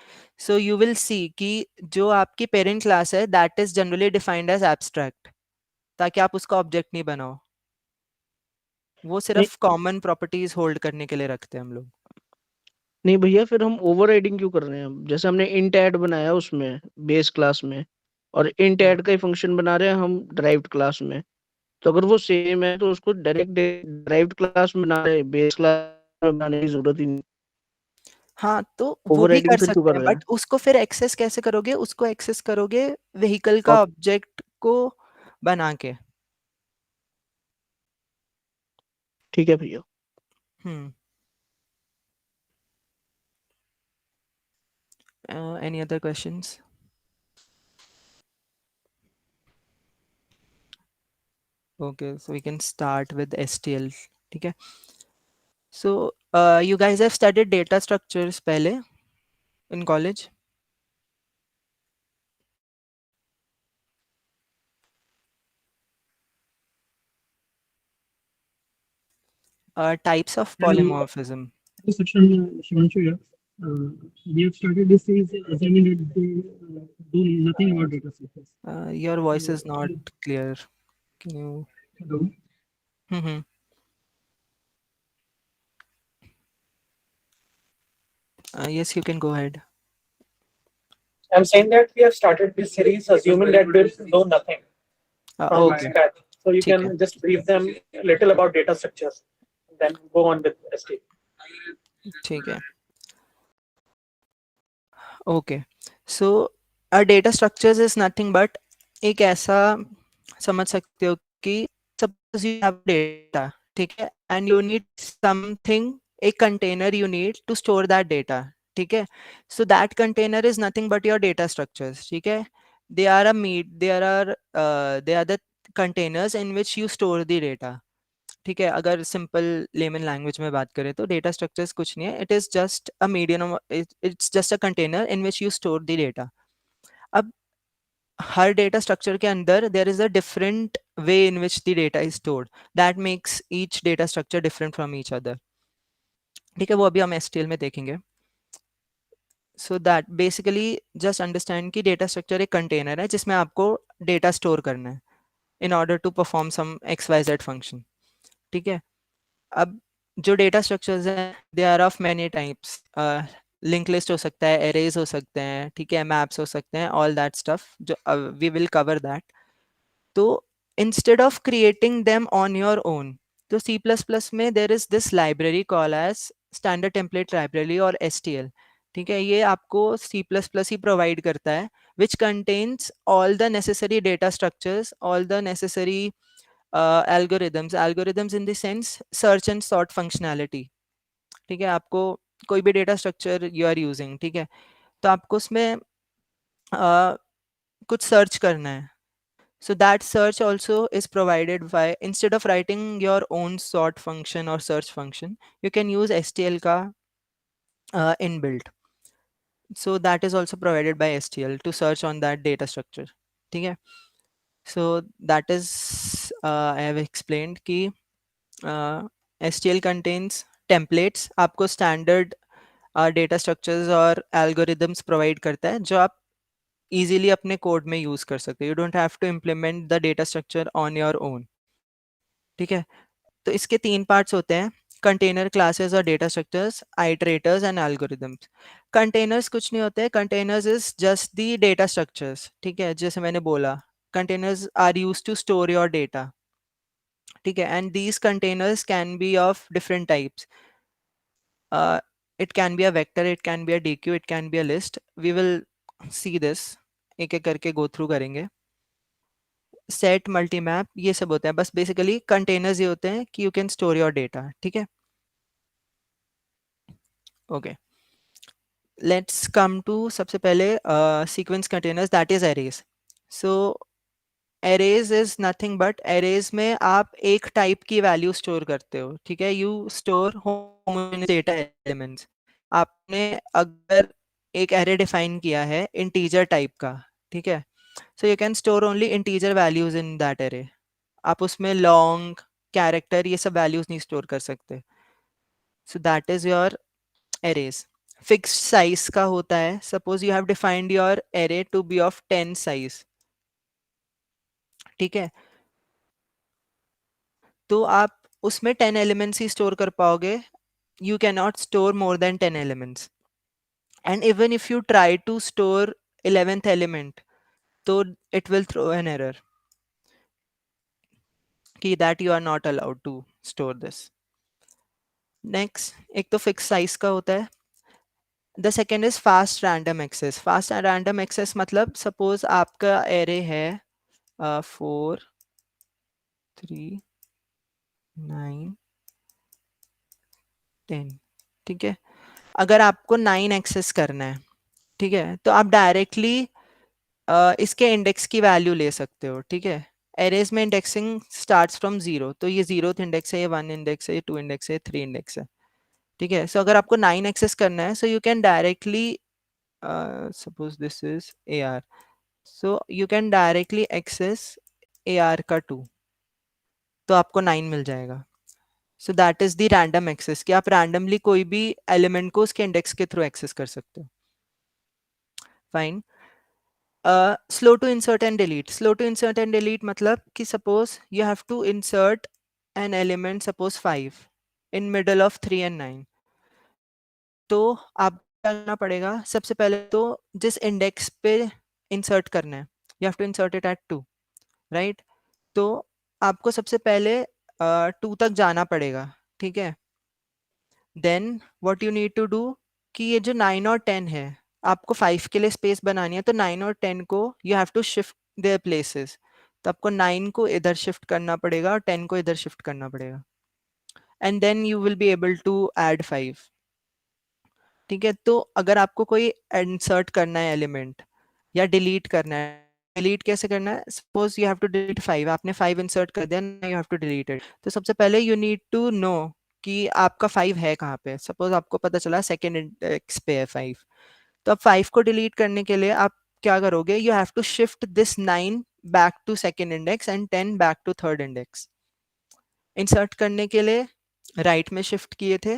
सो यू विल सी कि जो आपकी पेरेंट क्लास है that is generally defined as abstract, ताकि आप उसका ऑब्जेक्ट नहीं बनाओ। वो सिर्फ कॉमन प्रॉपर्टीज होल्ड करने के लिए रखते हैं हम लोग। नहीं भैया, फिर हम ओवरराइडिंग क्यों कर रहे हैं? जैसे हमने इंट ऐड बनाया उसमें बेस क्लास में, और इंट ऐड का ही फंक्शन बना रहे हैं हम ड्राइव्ड क्लास में, तो अगर वो सेम है तो उसको डायरेक्ट ड्राइव्ड क्लास में बना रहे, बेस क्लास में बनाने की जरूरत ही नहीं। हाँ, तो वो भी ओवरराइडिंग कर फिर क्यों सकते कर हैं, रहे बट उसको फिर एक्सेस कैसे करोगे? उसको एक्सेस करोगे व्हीकल का हैं? ऑब्जेक्ट को बना के। ठीक है भैया। हम्म। Any other questions? Okay, so we can start with STL. ठीक है. So you guys have studied data structures पहले in college? Types of polymorphism. This section, Shivanshu here. We have started this is assuming that they do nothing about data structures. Your voice is not clear. Can you? Hello. Mm-hmm. Yes, you can go ahead. I'm saying that we have started this series assuming that they know nothing from Okay. scratch. So you ठीक है. can just brief them a little about data structures, then go on with ST. ठीक है. Okay. So data structures is nothing but एक ऐसा समझ सकते हो कि suppose you have data, ठीक है, and you need something, a container you need to store that data, ठीक है. So that container is nothing but your data structures, ठीक है. They are the containers in which you store the data. ठीक है. अगर simple layman language में बात करें तो डेटा स्ट्रक्चर्स कुछ नहीं है, it is just a medium, it's just a container in which you store the data. अब हर डेटा स्ट्रक्चर के अंदर there is a different way in which the data is stored, that makes each data structure different from each other. ठीक है, वो अभी हम STL में देखेंगे. So that basically just understand कि डेटा स्ट्रक्चर एक कंटेनर है जिसमें आपको डेटा स्टोर करना है इन order to perform some XYZ function. ठीक है. अब जो डेटा स्ट्रक्चर्स हैं they are of many types. Link list हो सकता है, एरेज हो सकते हैं, ठीक है, मैप्स हो सकते हैं, ऑल दैट स्टफ जो वी विल कवर दैट. तो instead of creating them on your own, तो C++ में there is this library call as standard template library और STL. ठीक है, ये आपको C++ ही प्रोवाइड करता है, which contains all the necessary data structures, all the necessary algorithms in the sense search and sort functionality. ठीक है, आपको कोई भी data structure you are using, ठीक है, तो आपको उसमें कुछ सर्च करना है. So that search also is provided by, instead of writing your own sort function or search function, you can use STL ka inbuilt. So that is also provided by STL to search on that data structure. ठीक है. So that is I have explained कि STL contains templates, आपको standard data structures और algorithms provide करता है जो आप easily अपने code में use कर सकते हो. You don't have to implement the data structure on your own. ठीक है. तो इसके 3 parts होते हैं: कंटेनर, क्लासेस और data structures, iterators and algorithms. Containers कुछ नहीं होते हैं, containers is just the data structures. ठीक है, जैसे मैंने बोला, containers are used to store your data. ठीक है, and these containers can be of different types. It can be a vector, it can be a DQ, it can be a list. We will see this, एक एक करके go through करेंगे. Set, मल्टीमैप, ये सब होता है. बस बेसिकली कंटेनर्स ये होते हैं कि you can store your data. ठीक है. ओके, लेट्स कम टू सबसे पहले sequence containers, that is arrays. So arrays is nothing but, arrays में आप एक टाइप की वैल्यू स्टोर करते हो. ठीक है, you store homogeneous data elements. आपने अगर एक एरे डिफाइन किया है इंटीजर टाइप का, ठीक है, so you can store only integer values in that array. आप उसमें लॉन्ग, कैरेक्टर, ये सब वैल्यूज नहीं स्टोर कर सकते. So that is your arrays. Fixed size का होता है, suppose you have defined your array to be of 10 size. ठीक है, तो आप उसमें 10 एलिमेंट्स ही स्टोर कर पाओगे. You cannot store more than 10 elements. And even if you try to store 11th element, so it will throw an error that you are not allowed to store this. Next, एक तो fixed size का होता है. The second is fast random access. Fast random access मतलब suppose आपका array है 4 3 9 10. ठीक है. अगर आपको 9 एक्सेस करना है, ठीक है, तो आप डायरेक्टली इसके इंडेक्स की वैल्यू ले सकते हो. ठीक है. एरेज में इंडेक्सिंग स्टार्ट्स फ्रॉम 0, तो ये 0th इंडेक्स है, ये 1 इंडेक्स है, ये 2 इंडेक्स है, ये 3 इंडेक्स है. ठीक है. सो अगर आपको 9 एक्सेस करना है, so you can directly suppose this is AR, so you can directly access AR का 2, तो आपको 9 मिल जाएगा. So that is the random access, कि आप रैंडमली कोई भी एलिमेंट को उसके इंडेक्स के थ्रू एक्सेस कर सकते हो. Fine. Slow to insert and delete. Slow to insert and delete मतलब कि suppose you have to insert an element, suppose 5 in middle of 3 and 9. तो आप क्या करना पड़ेगा, सबसे पहले तो जिस इंडेक्स पे इंसर्ट करना है, you have to insert it at 2, right? तो आपको सबसे पहले 2 तक जाना पड़ेगा. ठीक है. Then what you need to do, कि ये जो 9 और 10 है, आपको 5 के लिए स्पेस बनानी है, तो 9 और 10 को you have to shift their places. तो आपको 9 को इधर शिफ्ट करना पड़ेगा और 10 को इधर शिफ्ट करना पड़ेगा, and then you will be able to add 5. ठीक है. तो अगर आपको कोई इंसर्ट करना है एलिमेंट या डिलीट करना है, डिलीट कैसे करना है, suppose you have to delete 5, आपने 5 इंसर्ट कर दिया, you have to delete it. तो सबसे पहले यू नीड टू नो कि आपका 5 है कहाँ पे. सपोज आपको पता चला सेकेंड इंडेक्स पे है 5, तो अब 5 को डिलीट करने के लिए आप क्या करोगे, you have to shift this 9 back to second index and 10 back to third index. Insert करने के लिए राइट में शिफ्ट किए थे,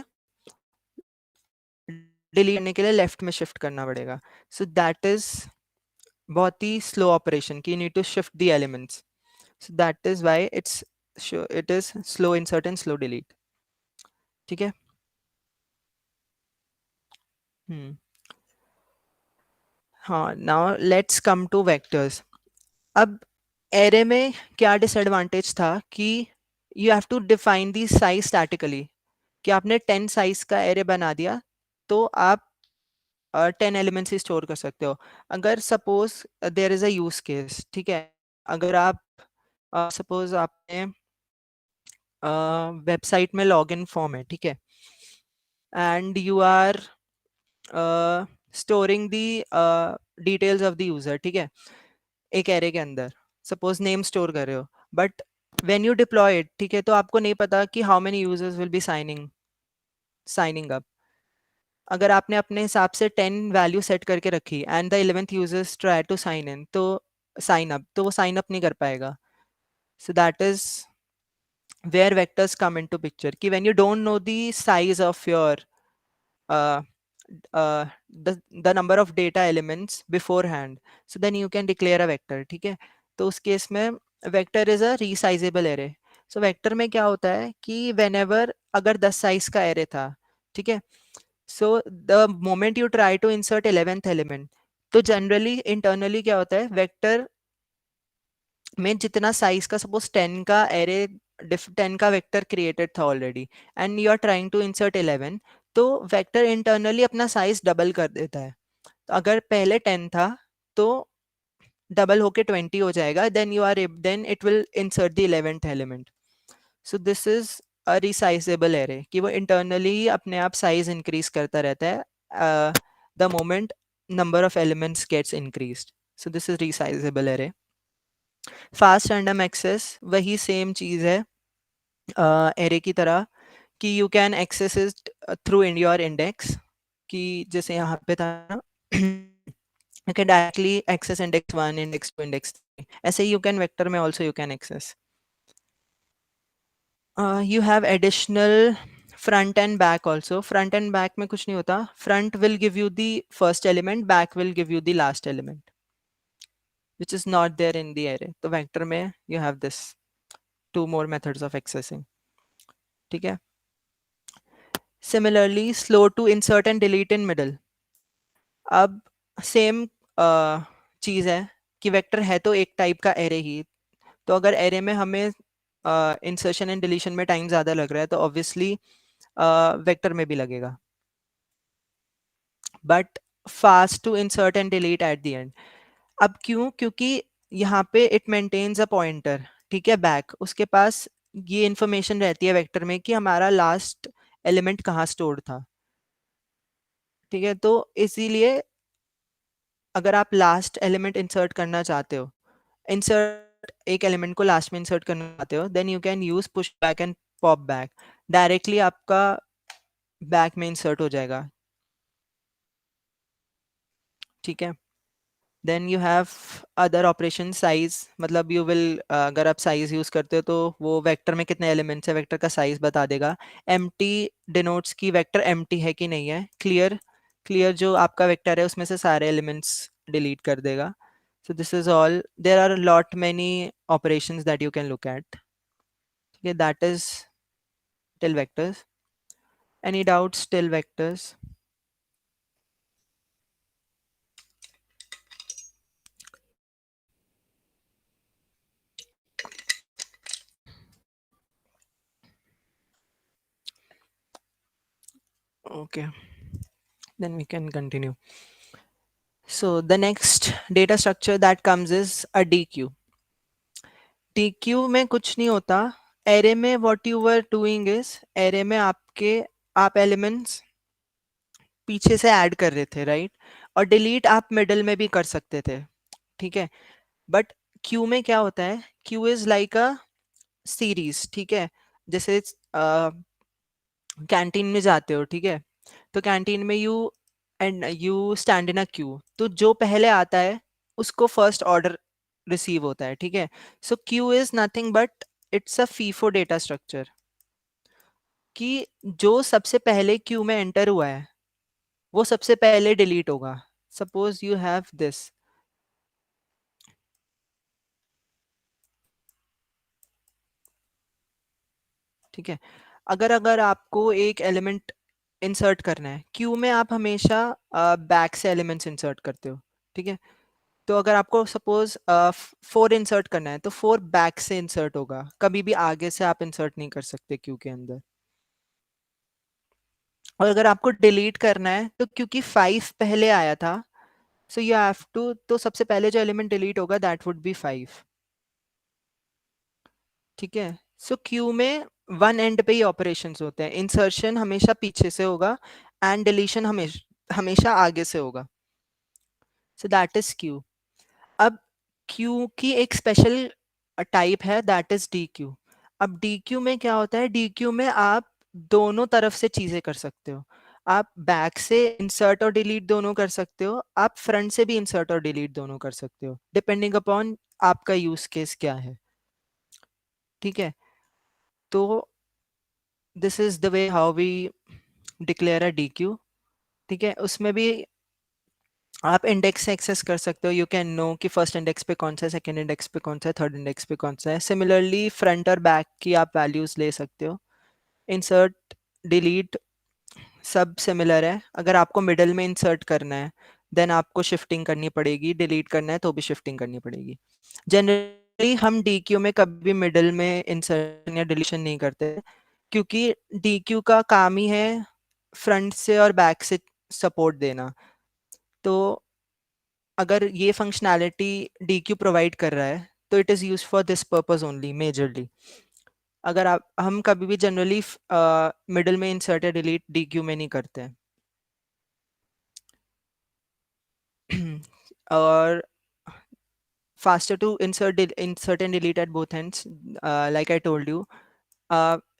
डिलीट करने के लिए लेफ्ट में शिफ्ट करना पड़ेगा. सो दैट इज बहुत ही स्लो ऑपरेशन, कि you need to shift the elements. So that is why it is slow insert and slow delete. ठीक है. हाँ, now let's come to vectors. अब एरे में क्या डिसएडवांटेज था, कि you have to define the size statically, कि आपने 10 साइज का एरे बना दिया तो आप 10 एलिमेंट्स ही स्टोर कर सकते हो. अगर suppose there is a use case, ठीक है, अगर आप सपोज आपने वेबसाइट में लॉगिन फॉर्म है, ठीक है, and you are storing the details of the user. ठीक है. एक एरे के अंदर सपोज नेम स्टोर कर रहे हो, but when you deploy it, ठीक है, तो आपको नहीं पता कि how many users will be signing up. अगर आपने अपने हिसाब से 10 वैल्यू सेट करके रखी and the 11th users try to sign in, तो साइन अप, तो वो साइन अप नहीं कर पाएगा. So that is where vectors come into picture, कि when you don't know the size of your the number of data elements beforehand, so then you can declare a vector. ठीक है. तो उस case में vector is a resizable array. so vector में क्या होता है कि whenever अगर 10 साइज का array था, ठीक है, so the moment you try to insert 11th element, तो generally internally क्या होता है, vector में जितना साइज का सपोज 10 का array 10 का वेक्टर क्रिएटेड था already, and you are trying to insert 11, तो वेक्टर इंटरनली अपना साइज डबल कर देता है. तो अगर पहले 10 था तो डबल होके 20 हो जाएगा, then it will insert the 11th element. So this is a resizable array, कि वो इंटरनली अपने आप साइज इंक्रीज करता रहता है the moment number of elements gets increased. So this is resizable array. Fast random access वही same चीज है एरे की तरह, कि you can access it through in your index, कि जैसे यहाँ पे था ना, you can directly access index 1, index 2, index 3. ऐसे ही you can vector में also you can access. You have additional front and back also. Front and back में कुछ नहीं होता. Front will give you the first element, back will give you the last element, which is not there in the array. तो vector में you have this two more methods of accessing. ठीक है. Similarly, slow to insert and delete in middle. अब same चीज़ है कि vector है तो एक टाइप का एरे ही, तो अगर एरे में हमें इंसर्शन एंड डिलीशन में टाइम ज़्यादा लग रहा है तो ऑब्वियसली वेक्टर में भी लगेगा. But fast to insert and delete at the end. अब क्यों? क्योंकि यहाँ पे इट मेंटेन्स अ पॉइंटर, ठीक है, बैक. उसके पास ये इंफॉर्मेशन रहती है वेक्टर में कि हमारा लास्ट एलिमेंट कहाँ स्टोर था, ठीक है. तो इसीलिए अगर आप लास्ट एलिमेंट इंसर्ट करना चाहते हो, इंसर्ट एक एलिमेंट को लास्ट में इंसर्ट करना चाहते हो, then you can use push back and pop back. Directly आपका बैक में इंसर्ट हो जाएगा, ठीक है. Then you have other operation. Size, मतलब यू विल, अगर आप साइज यूज करते हो तो वो वेक्टर में कितने एलिमेंट्स है वेक्टर का साइज बता देगा. एम्प्टी डिनोट्स की वेक्टर एम्प्टी है कि नहीं है. क्लियर, क्लियर जो आपका वेक्टर है उसमें से सारे एलिमेंट्स डिलीट कर देगा. So this is all. There are a lot many operations that you can look at. Okay, that is till vectors. Any doubts till vectors? Okay, then we can continue. So the next data structure that comes is a DQ. DQ में कुछ नहीं होता. Array में what you were doing is, array में आप elements पीछे से add कर रहे थे, राइट, और डिलीट आप मिडल में भी कर सकते थे, ठीक है. बट क्यू में क्या होता है, Q is like a series, ठीक है. जैसे कैंटीन में जाते हो, ठीक है, तो कैंटीन में you stand in a Q, तो जो पहले आता है उसको फर्स्ट ऑर्डर रिसीव होता है, ठीक है. So Q is nothing but it's a FIFO data structure, कि जो सबसे पहले क्यू में एंटर हुआ है वो सबसे पहले डिलीट होगा. सपोज यू हैव दिस, ठीक है. अगर अगर आपको एक एलिमेंट इंसर्ट करना है क्यू में, आप हमेशा बैक से एलिमेंट्स इंसर्ट करते हो, ठीक है. तो अगर आपको सपोज 4 इंसर्ट करना है तो 4 बैक से इंसर्ट होगा, कभी भी आगे से आप इंसर्ट नहीं कर सकते क्यू के अंदर. और अगर आपको डिलीट करना है तो क्योंकि 5 पहले आया था, सो यू हैव टू, तो सबसे पहले जो एलिमेंट डिलीट होगा दैट वुड बी 5, ठीक है. सो क्यू में वन एंड पे ही ऑपरेशंस होते हैं. इंसर्शन हमेशा पीछे से होगा एंड डिलीशन हमेशा हमेशा आगे से होगा. So that is Q. अब क्यू की एक स्पेशल टाइप है दैट इज डी क्यू. अब डी क्यू में क्या होता है, डी क्यू में आप दोनों तरफ से चीजें कर सकते हो. आप बैक से इंसर्ट और डिलीट दोनों कर सकते हो, आप फ्रंट से भी इंसर्ट और डिलीट दोनों कर सकते हो, डिपेंडिंग अपॉन आपका यूज केस क्या है, ठीक है. तो this is the way how we declare a D Q, ठीक है. उसमें भी आप इंडेक्स से एक्सेस कर सकते हो. यू कैन नो कि फर्स्ट इंडेक्स पे कौन सा है, सेकंड इंडेक्स पे कौन सा है, थर्ड इंडेक्स पे कौन सा है. सिमिलरली फ्रंट और बैक की आप वैल्यूज ले सकते हो. इंसर्ट, डिलीट सब सिमिलर है. अगर आपको मिडल में इंसर्ट करना है देन आपको शिफ्टिंग करनी पड़ेगी, डिलीट करना है तो भी शिफ्टिंग करनी पड़ेगी. जनरली हम डी क्यू में कभी मिडल में इंसर्शन या डिलीशन नहीं करते, क्योंकि डी क्यू का काम ही है फ्रंट से और बैक से सपोर्ट देना. तो अगर ये फंक्शनैलिटी डी क्यू प्रोवाइड कर रहा है तो it is use for this purpose only majorly. अगर आप, हम कभी भी जनरली मिडल में इंसर्ट या डिलीट डी क्यू में नहीं करते हैं. और faster to insert and delete at both ends, like I told you.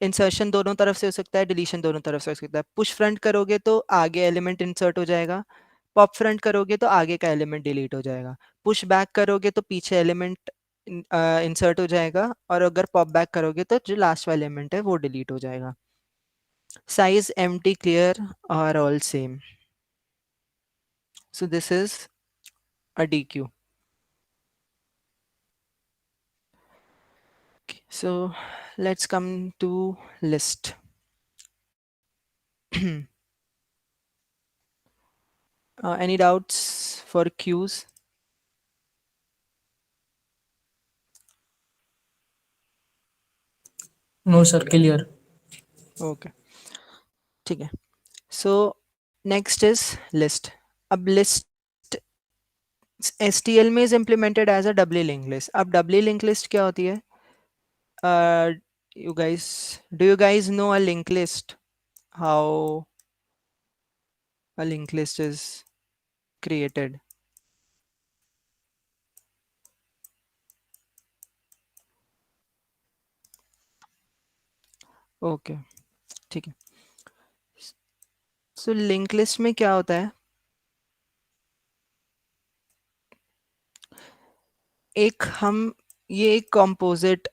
Insertion दोनों तरफ से हो सकता है, डिलीशन दोनों तरफ से हो सकता है. पुश फ्रंट करोगे तो आगे एलिमेंट इंसर्ट हो जाएगा, पॉप फ्रंट करोगे तो आगे का एलिमेंट डिलीट हो जाएगा, पुश बैक करोगे तो पीछे एलिमेंट इंसर्ट हो जाएगा, और अगर पॉप बैक करोगे तो जो लास्ट वाला एलिमेंट है वो डिलीट हो जाएगा. Size, empty, clear are all same. So this is a DQ. So let's come to list. Any doubts for queues? No, sir, clear. Okay, ठीक है. So next is list. अब list STL में is implemented as a doubly linked list. अब doubly linked list क्या होती है? Do you guys know a linked list? How a linked list is created? Okay, ठीक है. So linked list में क्या होता है? ये एक composite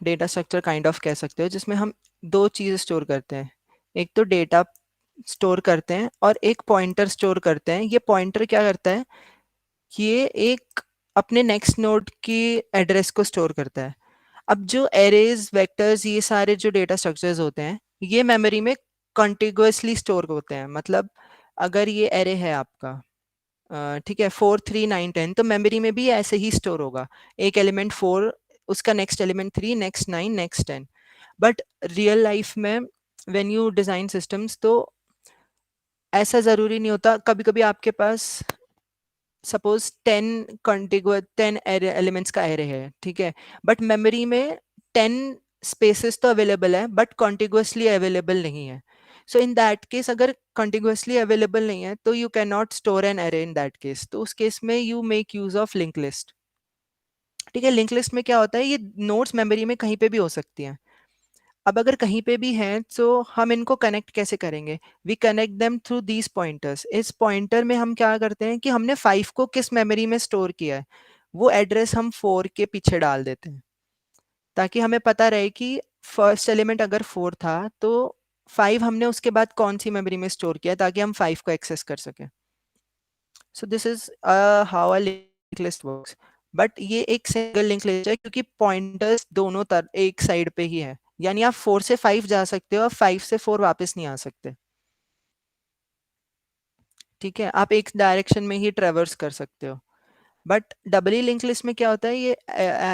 data structure kind of कह सकते हो, जिसमें हम दो चीज़ें स्टोर करते हैं. एक तो डेटा स्टोर करते हैं और एक पॉइंटर स्टोर करते हैं. ये पॉइंटर क्या करता है? ये एक अपने नेक्स्ट नोड की एड्रेस को स्टोर करता है. अब जो एरेज, वेक्टर्स, ये सारे जो डेटा स्ट्रक्चर्स होते हैं, ये मेमोरी में कॉन्टिग्युअसली स्टोर होते हैं. मतलब अगर ये एरे है आपका, ठीक है, 4 3 9 10, तो मेमोरी में भी ऐसे ही स्टोर होगा. एक एलिमेंट 4, उसका next element 3, next 9, next 10. But real life में व्हेन यू डिजाइन सिस्टम्स, तो ऐसा जरूरी नहीं होता. कभी कभी आपके पास सपोज 10 एलिमेंट्स का एरे है, ठीक है, बट मेमोरी में 10 स्पेसेस तो अवेलेबल है, बट कॉन्टिग्युअसली अवेलेबल नहीं है. सो इन दैट केस, अगर कॉन्टिग्युअसली अवेलेबल नहीं है, तो you can not store an array in that case. तो उस केस में you make use of link list. ठीक है, लिंक लिस्ट में क्या होता है? ये नोड्स मेमोरी में कहीं पे भी हो सकती हैं. अब अगर कहीं पे भी हैं, तो हम इनको कनेक्ट कैसे करेंगे? We connect them through these pointers. इस पॉइंटर में हम क्या करते हैं कि हमने 5 को किस मेमोरी में स्टोर किया है, वो एड्रेस हम 4 के पीछे डाल देते हैं, ताकि हमें पता रहे कि फर्स्ट एलिमेंट अगर 4 था, तो 5 हमने उसके बाद कौन सी मेमोरी में स्टोर किया, ताकि हम 5 को एक्सेस कर सकें. सो this is how a link list works. But ये एक सिंगल लिंक लिस्ट है, क्योंकि पॉइंटर्स दोनों एक साइड पे ही है. यानी आप 4 से 5 जा सकते हो और 5 से 4 वापस नहीं आ सकते. ठीक है, आप एक डायरेक्शन में ही ट्रेवर्स कर सकते हो. बट डबली लिंक लिस्ट में क्या होता है? ये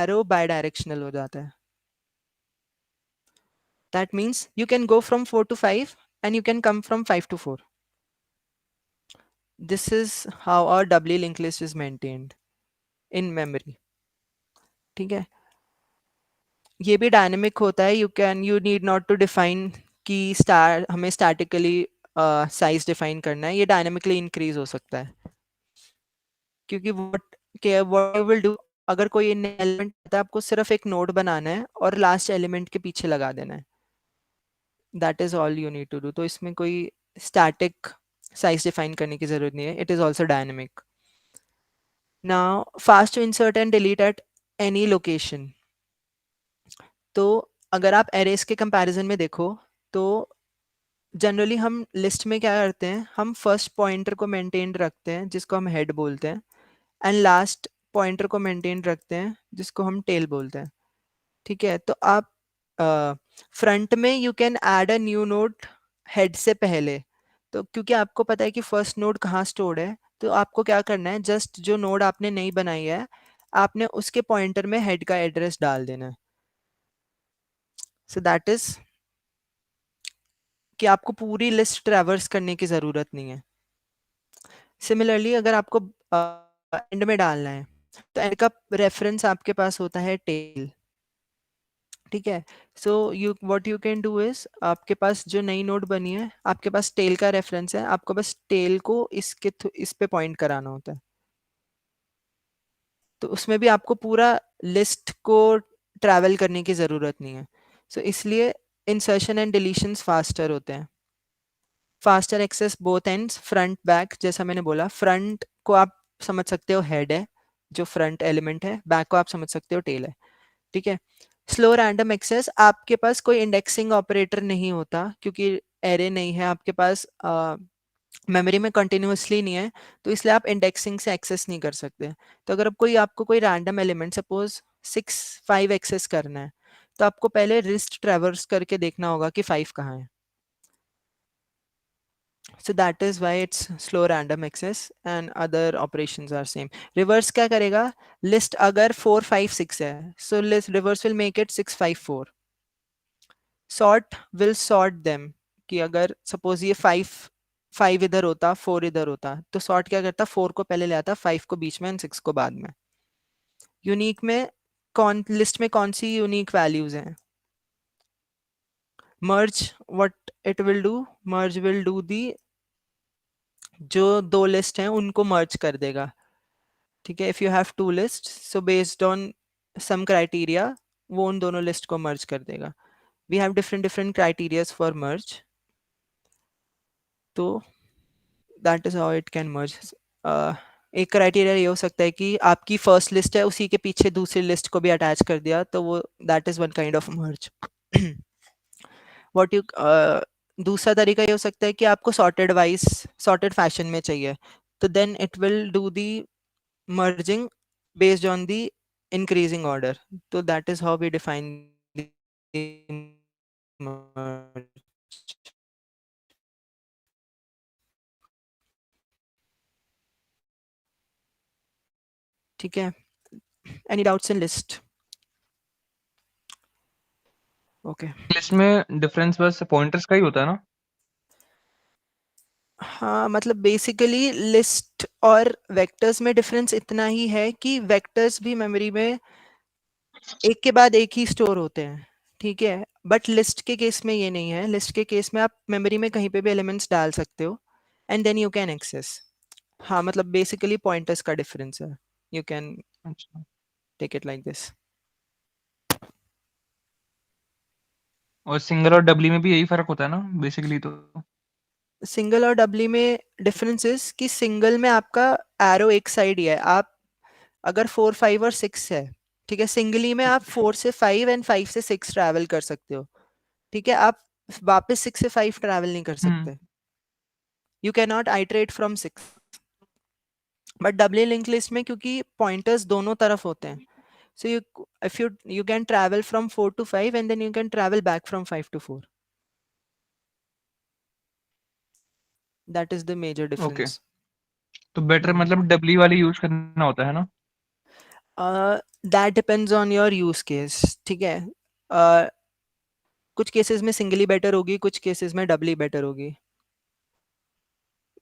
एरो बाय डायरेक्शनल हो जाता है. That means you can go from 4 to 5 and you can come from 5 to 4. This is how our doubly link list is maintained in memory. ठीक है, ये भी डायनेमिक होता है. You need not to define कि हमें स्टैटिकली साइज डिफाइन करना है. ये डायनेमिकली इंक्रीज हो सकता है, क्योंकि व्हाट विल डू, अगर कोई एलिमेंट आता है, आपको सिर्फ एक नोड बनाना है और लास्ट एलिमेंट के पीछे लगा देना है. That is all you need to do. तो इसमें कोई स्टैटिक साइज डिफाइन करने की जरूरत नहीं है. It is also dynamic. Now fast to insert and delete at any location. तो अगर आप एरेस के कंपैरिजन में देखो, तो जनरली हम लिस्ट में क्या करते हैं? हम फर्स्ट पॉइंटर को मेंटेन रखते हैं, जिसको हम हेड बोलते हैं, एंड लास्ट पॉइंटर को मेंटेन रखते हैं, जिसको हम टेल बोलते हैं. ठीक है, तो आप फ्रंट में you can add a new node head से पहले. तो क्योंकि आपको पता है कि फर्स्ट नोड कहाँ स्टोर्ड है, तो आपको क्या करना है? जस्ट जो नोड आपने नहीं बनाई है, आपने उसके पॉइंटर में हेड का एड्रेस डाल देना है. सो दैट इज कि आपको पूरी लिस्ट ट्रैवर्स करने की जरूरत नहीं है. सिमिलरली अगर आपको एंड में डालना है, तो एंड का रेफरेंस आपके पास होता है टेल. ठीक है, so what you can do is, आपके पास जो नई नोड बनी है, आपके पास टेल का रेफरेंस है, आपको बस टेल को इस पे पॉइंट कराना होता है. तो उसमें भी आपको पूरा लिस्ट को ट्रैवल करने की जरूरत नहीं है. सो इसलिए इंसर्शन एंड डिलीशंस फास्टर होते हैं. Faster access both ends, front back. जैसा मैंने बोला, फ्रंट को आप समझ सकते हो हेड है, जो फ्रंट एलिमेंट है. बैक को आप समझ सकते हो टेल है. ठीक है, स्लो रैंडम एक्सेस. आपके पास कोई इंडेक्सिंग ऑपरेटर नहीं होता, क्योंकि एरे नहीं है आपके पास, मेमोरी में कंटिन्यूअसली नहीं है, तो इसलिए आप इंडेक्सिंग से एक्सेस नहीं कर सकते. तो अगर आपको कोई रैंडम एलिमेंट सपोज 6 5 एक्सेस करना है, तो आपको पहले लिस्ट ट्रैवर्स करके देखना होगा कि 5 कहाँ है. So that is why it's slow random access and other operations are same. Reverse क्या करेगा? List अगर 4 5 6 है, so list reverse will make it 6 5 4. Sort will sort them कि अगर suppose ये 5 इधर होता 4 इधर होता, तो sort क्या करता? 4 को पहले ले आता, 5 को बीच में and 6 को बाद में. Unique में कौन list में कौन सी unique values हैं? Merge, what it will do? Merge will do the जो दो लिस्ट हैं उनको मर्ज कर देगा. ठीक है, if you have two list, so based on some criteria वो उन दोनों लिस्ट को मर्ज कर देगा. We have different different criterias for merge, तो that is how it can merge. एक क्राइटेरिया ये हो सकता है कि आपकी फर्स्ट लिस्ट है उसी के पीछे दूसरी लिस्ट को भी अटैच कर दिया, तो वो that is one kind of merge. What you दूसरा तरीका ये हो सकता है कि आपको सॉर्टेड फैशन में चाहिए, तो then it will do the merging based on the increasing order. So that is how we define the merge. ठीक है, any doubts in list? Okay. List में डिफरेंस बस पॉइंटर्स का ही होता है ना? हाँ, मतलब बेसिकली लिस्ट और वेक्टर्स में डिफरेंस इतना ही है कि वेक्टर्स भी मेमोरी में एक के बाद एक ही स्टोर होते हैं. ठीक है, बट लिस्ट के केस में ये नहीं है. लिस्ट के केस में आप मेमोरी में कहीं पे भी एलिमेंट्स डाल सकते हो and then you can access. हाँ, मतलब बेसिकली पॉइंटर्स का डिफरेंस है. यू कैन अच्छा. Take it like this. और सिंगल और डबली में भी यही फर्क होता है ना बेसिकली तो? सिंगल और डबली में डिफरेंसेस कि सिंगल में आपका एरो एक साइड ही है. आप अगर 4 5 और 6 है, ठीक है, सिंगली में आप 4 से 5 एंड 5 से 6 ट्रैवल कर सकते हो. ठीक है, आप वापस 6 से 5 ट्रैवल नहीं कर सकते. You can not iterate from 6. But doubly link list में क्योंकि पॉइंटर्स दोनों तरफ होते हैं, so you can travel from 4 to 5 and then you can travel back from 5 to 4. That is the major okay. difference. तो बेटर मतलब डबली वाली use करना होता है ना? That depends on your use case. ठीक है, कुछ केसेस में सिंगली बेटर होगी, कुछ केसेस में डबली बेटर होगी.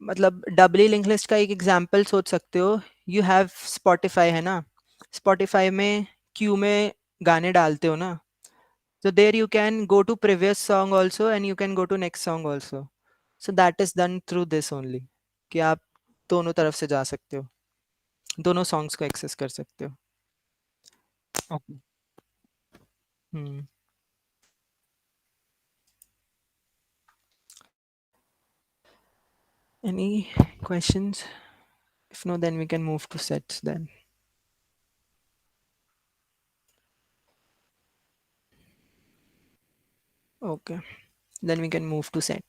मतलब डबली लिंक लिस्ट का एक एग्जांपल सोच सकते हो. यू हैव स्पॉटिफाई है ना, स्पॉटिफाई में क्यू में गाने डालते हो ना, so there you can go to previous song also and you can go to next song also. So that is done through this only, कि आप दोनों तरफ से जा सकते हो, दोनों songs को access कर सकते हो. Okay. Any questions? If no, then we can move to sets then. Okay, then we can move to set.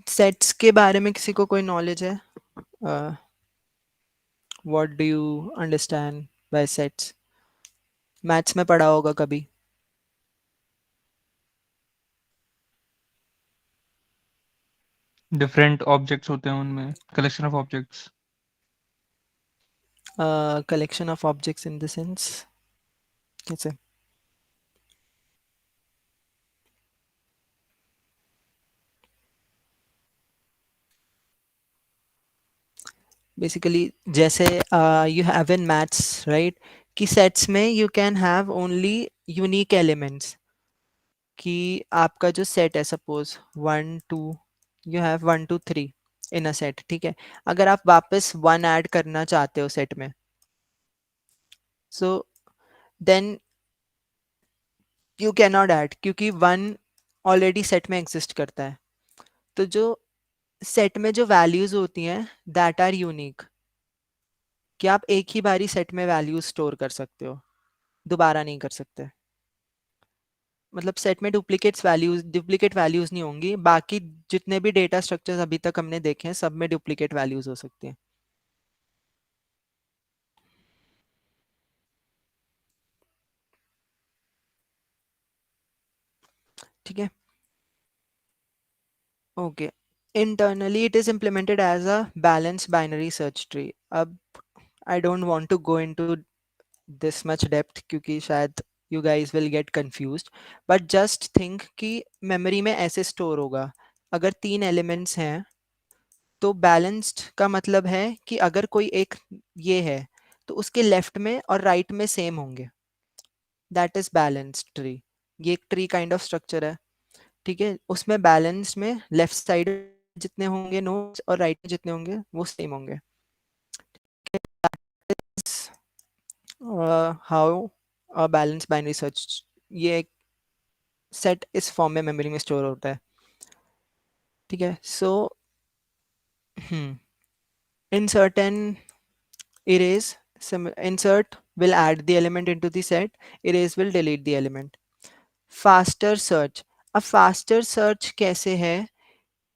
Sets के बारे में किसी को कोई knowledge है? What do you understand by sets? Maths में पढ़ा होगा कभी. डिफरेंट ऑब्जेक्ट्स होते हैं उनमें, collection of objects. Collection of objects in the sense कैसे? बेसिकली जैसे you have in maths right कि सेट्स में you can have only unique elements. कि आपका जो सेट है suppose 1 2 you have 1 2 3 in a set. ठीक है, अगर आप वापस 1 ऐड करना चाहते हो सेट में, so then you can not add क्योंकि 1 ऑलरेडी सेट में एग्जिस्ट करता है. तो जो सेट में जो वैल्यूज होती हैं दैट आर यूनिक, कि आप एक ही बारी सेट में वैल्यूज स्टोर कर सकते हो, दोबारा नहीं कर सकते. मतलब सेट में डुप्लीकेट वैल्यूज नहीं होंगी. बाकी जितने भी डेटा स्ट्रक्चर्स अभी तक हमने देखे हैं सब में डुप्लीकेट वैल्यूज हो सकती हैं. ठीक है, okay. Internally it is implemented as a balanced binary search tree. अब I don't want to go into this much depth क्योंकि शायद you guys will get confused, but just think कि memory में ऐसे store होगा, अगर 3 elements हैं तो balanced का मतलब है कि अगर कोई एक ये है तो उसके left में और right में same होंगे, that is balanced tree. ये एक tree kind of structure है, ठीक है, उसमें बैलेंस में लेफ्ट साइड जितने होंगे नोड्स और राइट में जितने होंगे वो सेम होंगे। How a balance binary search, ये एक सेट इस फॉर्म में मेमोरी में स्टोर होता है, ठीक है। सो insert and erase, insert will add the element into the set, erase will delete the element. Faster search, अब फास्टर सर्च कैसे है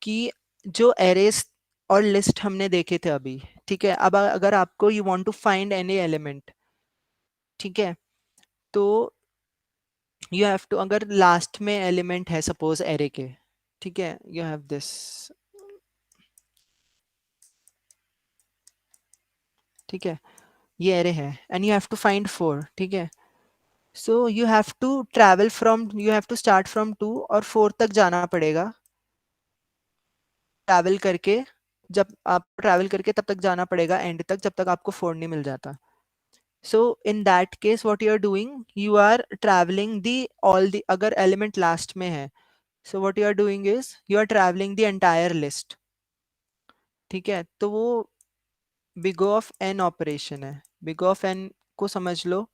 कि जो एरेस और लिस्ट हमने देखे थे अभी, ठीक है, अब अगर आपको you want to find any element, ठीक है, तो यू हैव टू, अगर लास्ट में एलिमेंट है सपोज एरे के, ठीक है, यू हैव दिस, ठीक है, ये एरे है and you have to find 4, ठीक है, so you have to travel from, you have to start from 2 और 4 तक जाना पड़ेगा, ट्रैवल करके, जब आप ट्रैवल करके तब तक जाना पड़ेगा एंड तक जब तक आपको 4 नहीं मिल जाता। So in that case what you are doing, you are traveling the all the, अगर element last में है, so what you are doing is you are traveling the entire list, ठीक है, तो वो big of n operation है, big of n को समझ लो,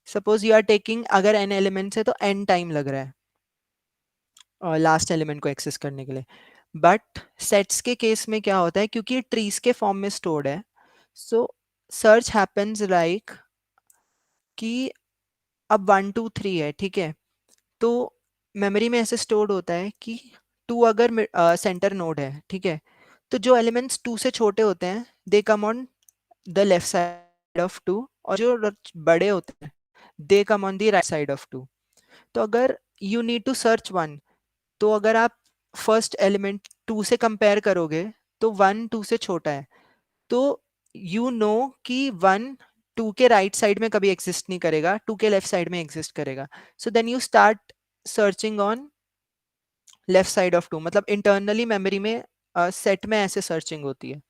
suppose you are taking, अगर n elements है तो n time लग रहा है लास्ट एलिमेंट को एक्सेस करने के लिए, बट सेट्स के केस में क्या होता है, क्योंकि ट्रीज के फॉर्म में स्टोर्ड है, सो सर्च हैपेंस लाइक कि अब 1 2 3 है, ठीक है, तो मेमोरी में ऐसे स्टोर्ड होता है कि 2 अगर सेंटर नोड है, ठीक है, तो जो एलिमेंट्स 2 से छोटे होते हैं they come on the left side of 2, और जो बड़े होते हैं they come on the right side of 2। तो अगर यू नीड टू सर्च 1, तो अगर आप फर्स्ट एलिमेंट 2 से कंपेयर करोगे तो 1 2 से छोटा है, तो यू नो कि 1 2 के राइट साइड में कभी एग्जिस्ट नहीं करेगा, 2 के लेफ्ट साइड में एग्जिस्ट करेगा, so then you start searching on left side of 2, मतलब इंटरनली मेमोरी में सेट में ऐसे सर्चिंग होती है,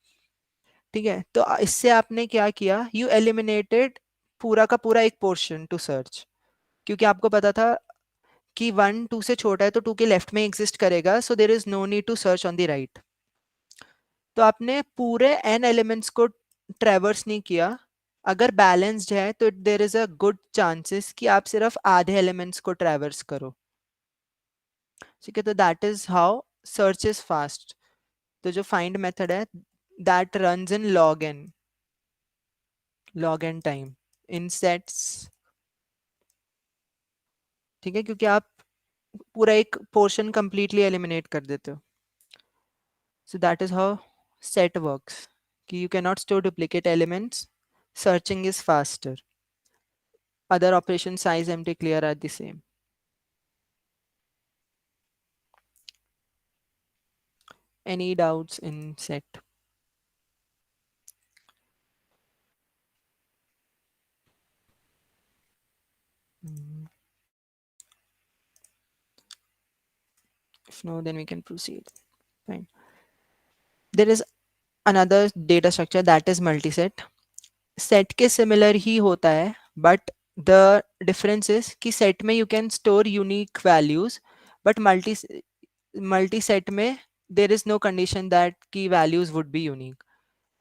ठीक है। तो इससे आपने क्या किया, यू एलिमिनेटेड पूरा का पूरा एक पोर्शन टू सर्च, क्योंकि आपको पता था कि 1 2 से छोटा है तो 2 के लेफ्ट में एग्जिस्ट करेगा, so there is no need to search on the right. तो आपने पूरे n एलिमेंट्स को ट्रैवर्स नहीं किया, अगर बैलेंस्ड है तो there is a good chances कि आप सिर्फ आधे एलिमेंट्स को ट्रैवर्स करो, ठीक है, तो that is how search is fast. तो जो फाइंड मेथड है that runs in log n time in sets, ठीक है, क्योंकि आप पूरा एक पोर्शन कंप्लीटली एलिमिनेट कर देते हो। So that is how set works. कि you cannot store duplicate elements. Searching is faster. Other operations size, empty, clear are the same. Any doubts in set? If no, then we can proceed. Fine. There is another data structure that is multiset. Set के similar ही होता है, but the difference is कि set में you can store unique values, but multi-set में there is no condition that की values would be unique.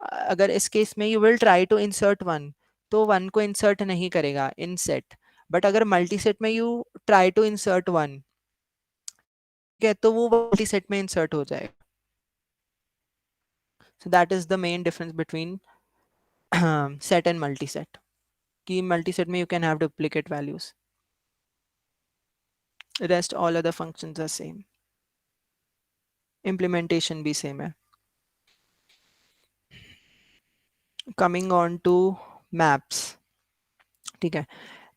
अगर इस case में you will try to insert 1, तो 1 को insert नहीं करेगा in set, but अगर multi set में you try to insert 1, ठीक है, तो वो multi set में insert हो जाएगा। So that is the main difference between set and multi-set. कि multi-set में you can have duplicate values. Rest all other functions are same. Implementation भी same है. Coming on to maps. ठीक है.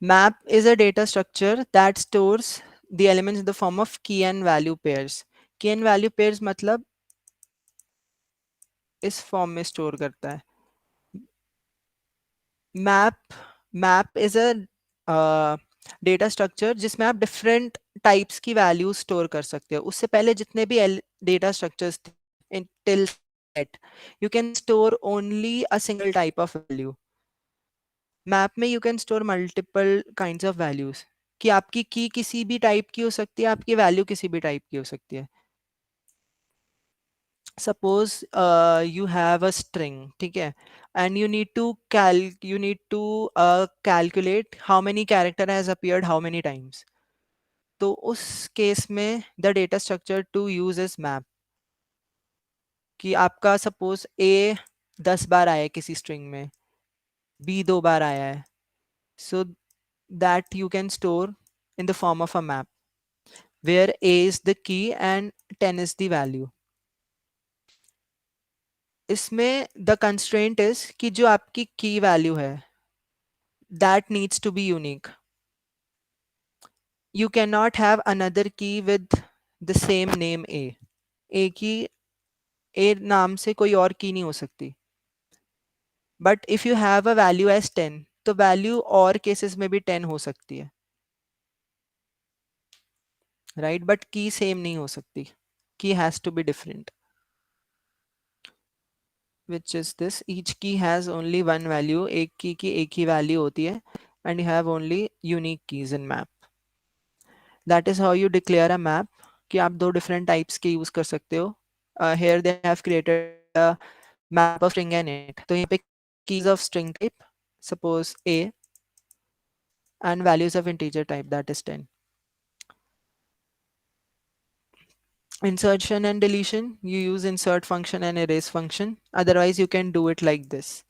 Map is a data structure that stores the elements in the form of key and value pairs. Key and value pairs मतलब इस form में store करता है. Map is a data structure जिसमें आप different types की वैल्यूज स्टोर कर सकते हो. उससे पहले जितने भी डेटा स्ट्रक्चर्स थे till set, you can store only a single type of value. Map में you can store multiple kinds of values, कि आपकी की किसी भी टाइप की हो सकती है, आपकी वैल्यू किसी भी टाइप की हो सकती है. Suppose you have a string, ठीक है, and you need to calculate how many character has appeared how many times. तो उस केस में the data structure to use is map. कि आपका सपोज a 10 बार आया है किसी स्ट्रिंग में, b 2 बार आया है, so that you can store in the form of a map where a is the key and 10 is the value. इसमें the constraint is कि जो आपकी key value है that needs to be unique. You cannot have another key with the same name a. a की a नाम से कोई और की नहीं हो सकती. But if you have a value as 10, तो value और cases में भी 10 हो सकती है, right? But key same नहीं हो सकती. Key has to be different. Which is this? Each key has only one value. एक key की एक ही value होती है, and you have only unique keys in map. That is how you declare a map. कि आप दो different types के use कर सकते हो. Here they have created a map of string and int. तो यहाँ पे keys of string type, suppose a, and values of integer type, that is 10. Insertion and deletion, you use insert function and erase function. Otherwise you can do it like this.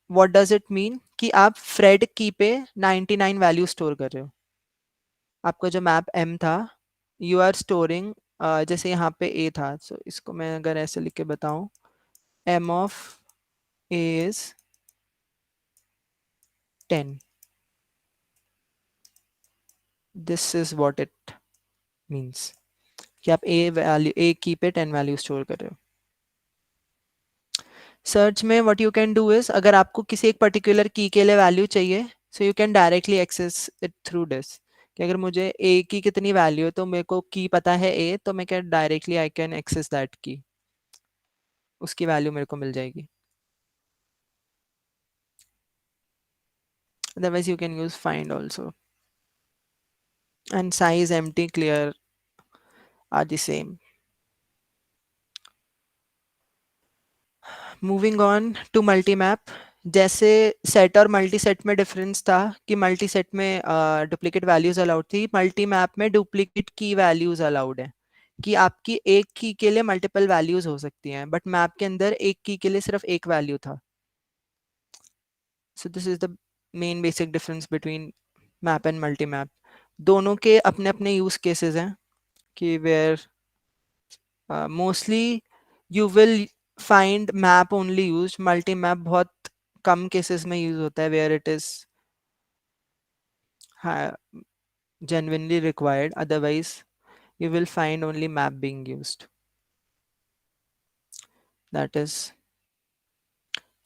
What does it mean? कि आप Fred key पे 99 value store कर रहे हो. आपका जो map m था, you are storing, जैसे यहाँ पे a था, so इसको मैं अगर ऐसे लिख के बताऊं, m of a is 10. This is what it means कि आप a key पे 10 value store कर रहे हो. सर्च में what you can do is, अगर आपको किसी एक particular key के लिए value चाहिए, so you can directly access it through this. कि अगर मुझे a की कितनी value है, तो मेरे को key पता है a, तो मैं क्या directly I can access that key. उसकी value मेरे को मिल जाएगी. Otherwise you can use find also. And size, empty, clear are the same. Moving on to multi-map. जैसे सेट और मल्टी सेट में डिफरेंस था कि मल्टी सेट में डुप्लीकेट वैल्यूज अलाउड थी, मल्टी मैप में डुप्लीकेट की वैल्यूज अलाउड है. कि आपकी एक की के लिए मल्टीपल वैल्यूज हो सकती हैं, बट मैप के अंदर एक की के लिए सिर्फ एक वैल्यू था. So this is the main basic difference between map and multi map. दोनों के अपने अपने यूज केसेस हैं कि where mostly you will find map only used. multi map बहुत कम cases में use होता है where it is genuinely required. Otherwise you will find only map being used. That is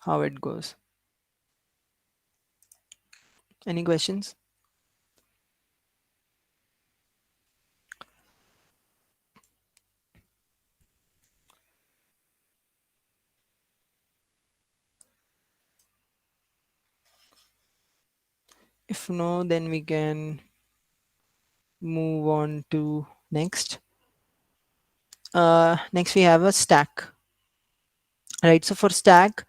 how it goes. Any questions? If no, then we can move on to next. Next we have a stack. Right, so for stack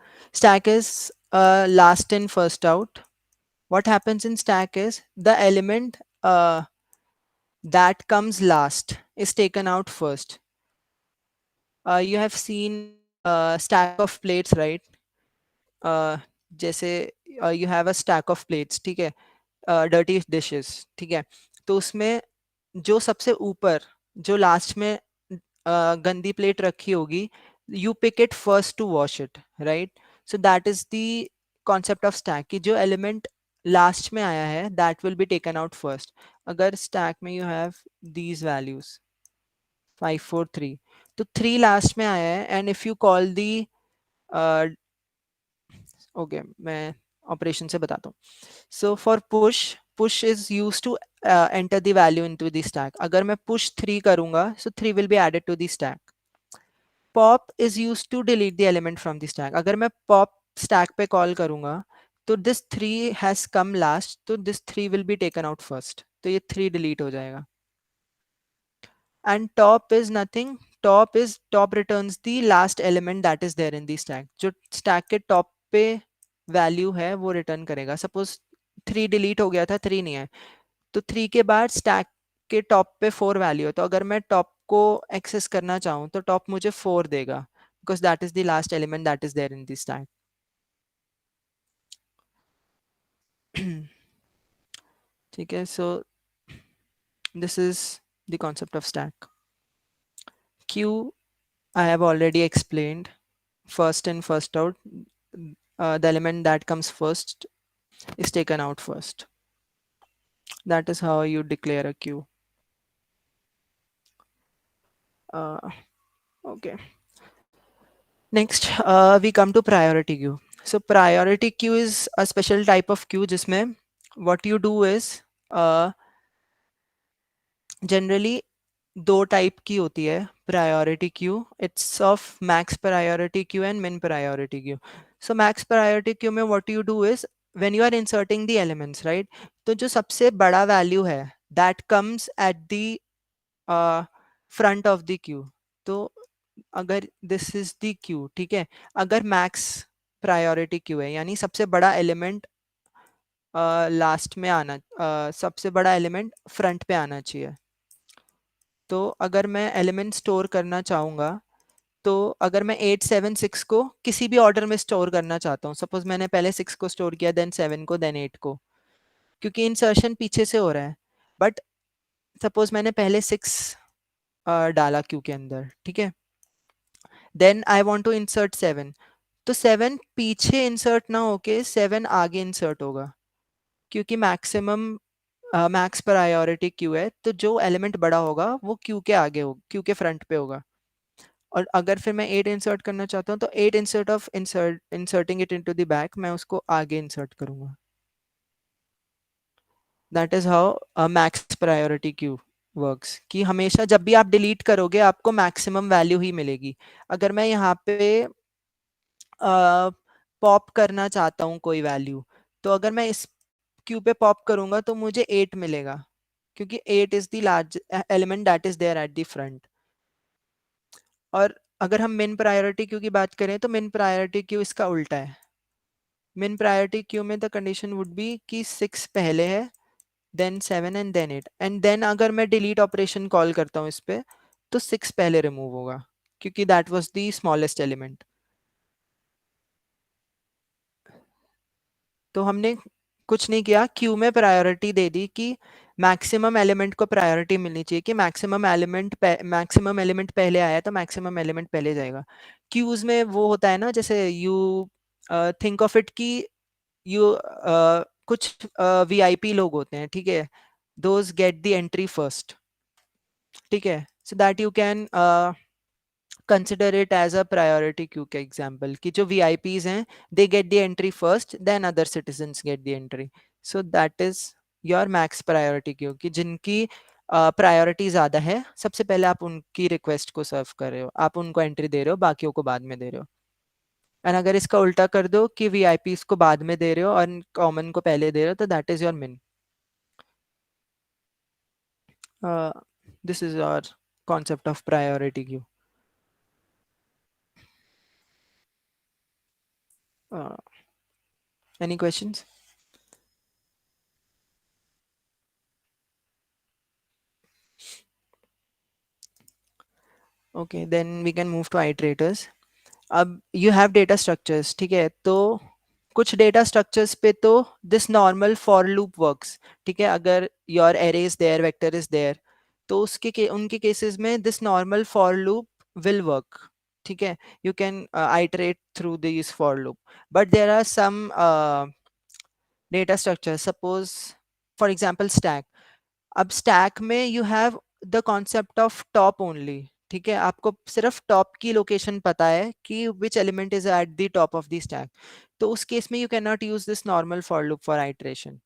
is last in first out. What happens in stack is the element that comes last is taken out first. You have seen stack of plates, right? जैसे you have a stack of plates, ठीक है, dirty dishes, ठीक है, तो उसमें जो सबसे ऊपर जो लास्ट में गंदी प्लेट रखी होगी, you pick it first to wash it, right? So that is the concept of stack कि जो element लास्ट में आया है that will be taken out first. अगर स्टैक में यू हैव दीज वैल्यूज 5 4 3, तो 3 लास्ट में आया है, and if you call the okay मैं ऑपरेशन से बताता हूँ. So for push is use to enter the value into the stack. अगर मैं पुश 3 करूंगा, so 3 will be added to the stack. Pop is use to delete the element from the stack. अगर मैं pop stack पे call करूंगा, तो this 3 has come last, तो this 3 will be taken out first, तो ये 3 delete हो जाएगा. And top is nothing. Top returns the last element that is there in the stack. जो stack के top पे value है वो return करेगा. Suppose 3 delete हो गया था, 3 नहीं है, तो 3 के बाद stack के top पे 4 value है. तो अगर मैं top को access करना चाहूँ तो top मुझे 4 देगा, because that is the last element that is there in the stack. ठीक है, so this is the concept of stack. Queue I have already explained. First in, first out. The element that comes first is taken out first. That is how you declare a queue. Okay. Next, we come to priority queue. So priority queue is a special type of queue जिसमें what you do is generally दो type की होती है priority queue. It's of max priority queue and min priority queue. So max priority queue में what you do is when you are inserting the elements, right, तो जो सबसे बड़ा value है that comes at the front of the queue. तो अगर this is the Q, ठीक है, अगर मैक्स प्रायोरिटी क्यू है यानी सबसे बड़ा एलिमेंट लास्ट में आना, सबसे बड़ा एलिमेंट फ्रंट पे आना चाहिए. तो अगर मैं एलिमेंट स्टोर करना चाहूँगा, तो अगर मैं 8 7 6 को किसी भी ऑर्डर में स्टोर करना चाहता हूँ, सपोज मैंने पहले 6 को स्टोर किया, देन 7 को, देन 8 को, क्योंकि इंसर्शन पीछे से हो रहा है. बट सपोज मैंने पहले 6 डाला क्यू के अंदर, ठीक है, then I want to insert 7, तो 7 पीछे इंसर्ट ना होके 7 आगे इंसर्ट होगा, क्योंकि मैक्स प्रायोरिटी क्यू है, तो जो एलिमेंट बड़ा होगा वो क्यू के आगे होगा, क्यू के फ्रंट पे होगा. और अगर फिर मैं 8 इंसर्ट करना चाहता हूँ, तो 8 insert of inserting it into the back, मैं उसको आगे इंसर्ट करूंगा. That is how max priority Q works, कि हमेशा जब भी आप डिलीट करोगे आपको मैक्सिमम वैल्यू ही मिलेगी. अगर मैं यहाँ पे पॉप करना चाहता हूँ कोई वैल्यू, तो अगर मैं इस क्यू पे पॉप करूंगा तो मुझे 8 मिलेगा, क्योंकि 8 is the large element that is there at the front. और अगर हम मिन प्रायोरिटी क्यू की बात करें, तो मिन प्रायोरिटी क्यू इसका उल्टा है. मिन प्रायोरिटी क्यू में द कंडीशन वुड बी कि 6 पहले है, then 7 and then 8, and then अगर मैं डिलीट ऑपरेशन कॉल करता हूँ इस पे, तो 6 पहले रिमूव होगा, क्योंकि that was the smallest element. तो हमने कुछ नहीं किया, क्यू में प्रायोरिटी दे दी कि मैक्सिमम एलिमेंट को प्रायोरिटी मिलनी चाहिए, कि मैक्सिमम एलिमेंट पहले आया तो मैक्सिमम एलिमेंट पहले जाएगा. क्यूज में वो होता है ना, जैसे यू थिंक ऑफ इट कि यू कुछ वीआईपी लोग होते हैं, ठीक है, those get the entry first, ठीक है, so that you can consider it as a priority queue के example, कि जो VIPs हैं they get the entry first, then other citizens get the entry. So that is your max priority queue, कि जिनकी priority ज्यादा है सबसे पहले आप उनकी रिक्वेस्ट को सर्व कर रहे हो, आप उनको एंट्री दे रहे हो, बाकियों को बाद में दे रहे हो. एंड अगर इसका उल्टा कर दो कि VIPs को बाद में दे रहे हो और कॉमन को पहले दे रहे हो, तो दैट इज योर मिन. This is your concept of priority queue. Any questions? Okay, then we can move to iterators. अब you have data structures, ठीक है, तो कुछ data structures पे तो this normal for loop works, ठीक है, अगर your array is there, vector is there, तो उनके cases में this normal for loop will work, ठीक है, you can iterate through these for loop. But there are some data structures, suppose for example stack. अब stack में you have the concept of top only, ठीक है, आपको सिर्फ top की location पता है कि which element is at the top of the stack, तो उस केस में you can not use this normal for loop for iteration,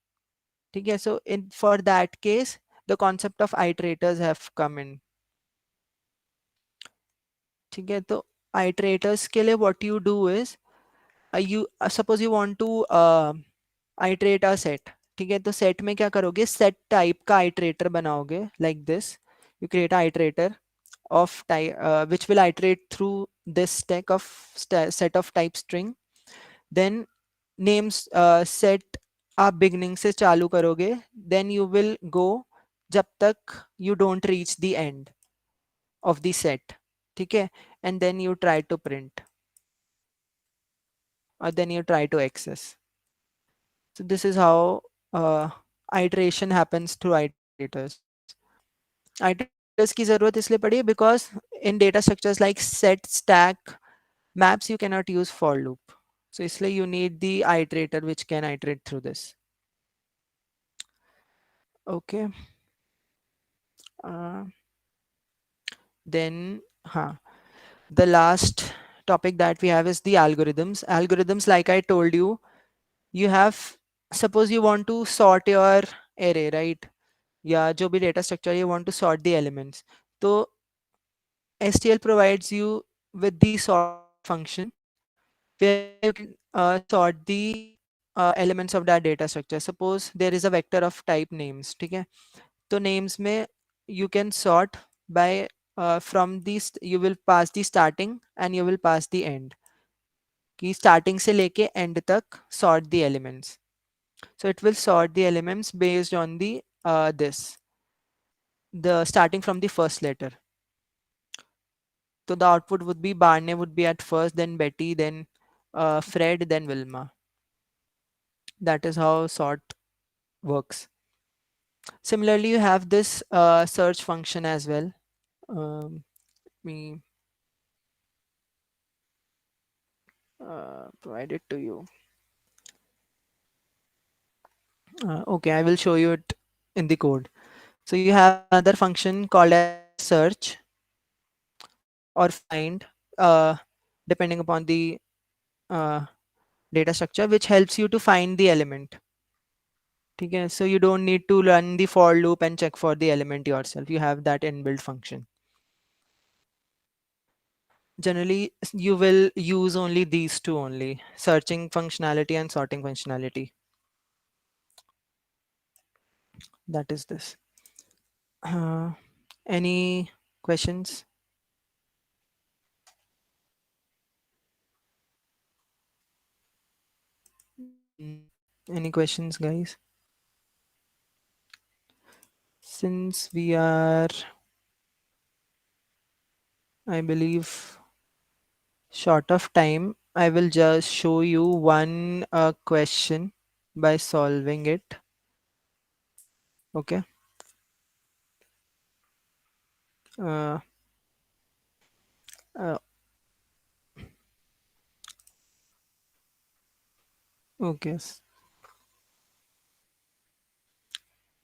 ठीक है. So in for that case the concept of iterators have come in, ठीक है. तो iterators के लिए what you do is you suppose you want to iterate a set, ठीक है, तो सेट में क्या करोगे, सेट टाइप का आइटरेटर बनाओगे like this, you create iterator of type which will iterate through this stack of set of type string, then names set आप beginning से चालू करोगे, then you will go जब तक you don't reach the end of the set, ठीक है, and then you try to print or then you try to access. So this is how iteration happens through iterators. Iterators की जरूरत इसलिए पड़ी है because in data structures like set, stack, maps you cannot use for loop. So इसलिए you need the iterator which can iterate through this. Okay. Then the last topic that we have is the algorithms. Algorithms, like I told you, you have, suppose you want to sort your array, right? या जो भी data structure you want to sort the elements, तो STL provides you with the sort function where you can sort the elements of that data structure. Suppose there is a vector of type names, ठीक है, तो names में you can sort by from these, you will pass the starting and you will pass the end, कि starting से लेके end तक sort the elements. So it will sort the elements based on the the starting from the first letter. So the output would be Barney would be at first, then Betty, then Fred, then Wilma. That is how sort works. Similarly, you have this search function as well. Me provide it to you. Okay, I will show you it in the code. So you have another function called as search or find, depending upon the data structure, which helps you to find the element. Okay, so you don't need to run the for loop and check for the element yourself. You have that inbuilt function. Generally, you will use only these two only, searching functionality and sorting functionality. That is this. Any questions? Any questions, guys? Since we are, I believe, short of time, I will just show you one question by solving it. Okay. Uh, okay.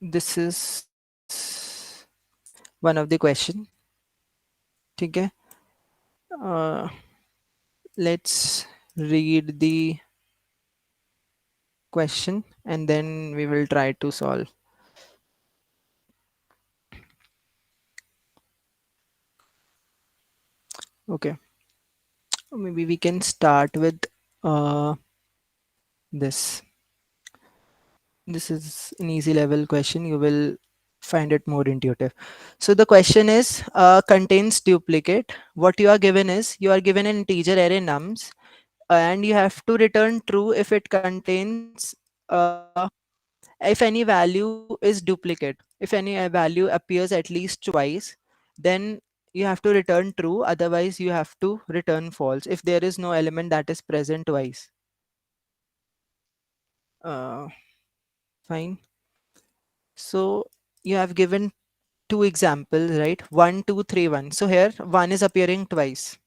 This is one of the question. Okay. Let's read the question and then we will try to solve. Okay. Maybe we can start with this. This is an easy level question. You will find it more intuitive. So the question is contains duplicate. What you are given is, you are given an integer array nums and you have to return true if it contains if any value is duplicate. If any value appears at least twice, then you have to return true. Otherwise you have to return false if there is no element that is present twice. Fine. So you have given two examples, right? 1 2 3 1. So here 1 is appearing twice,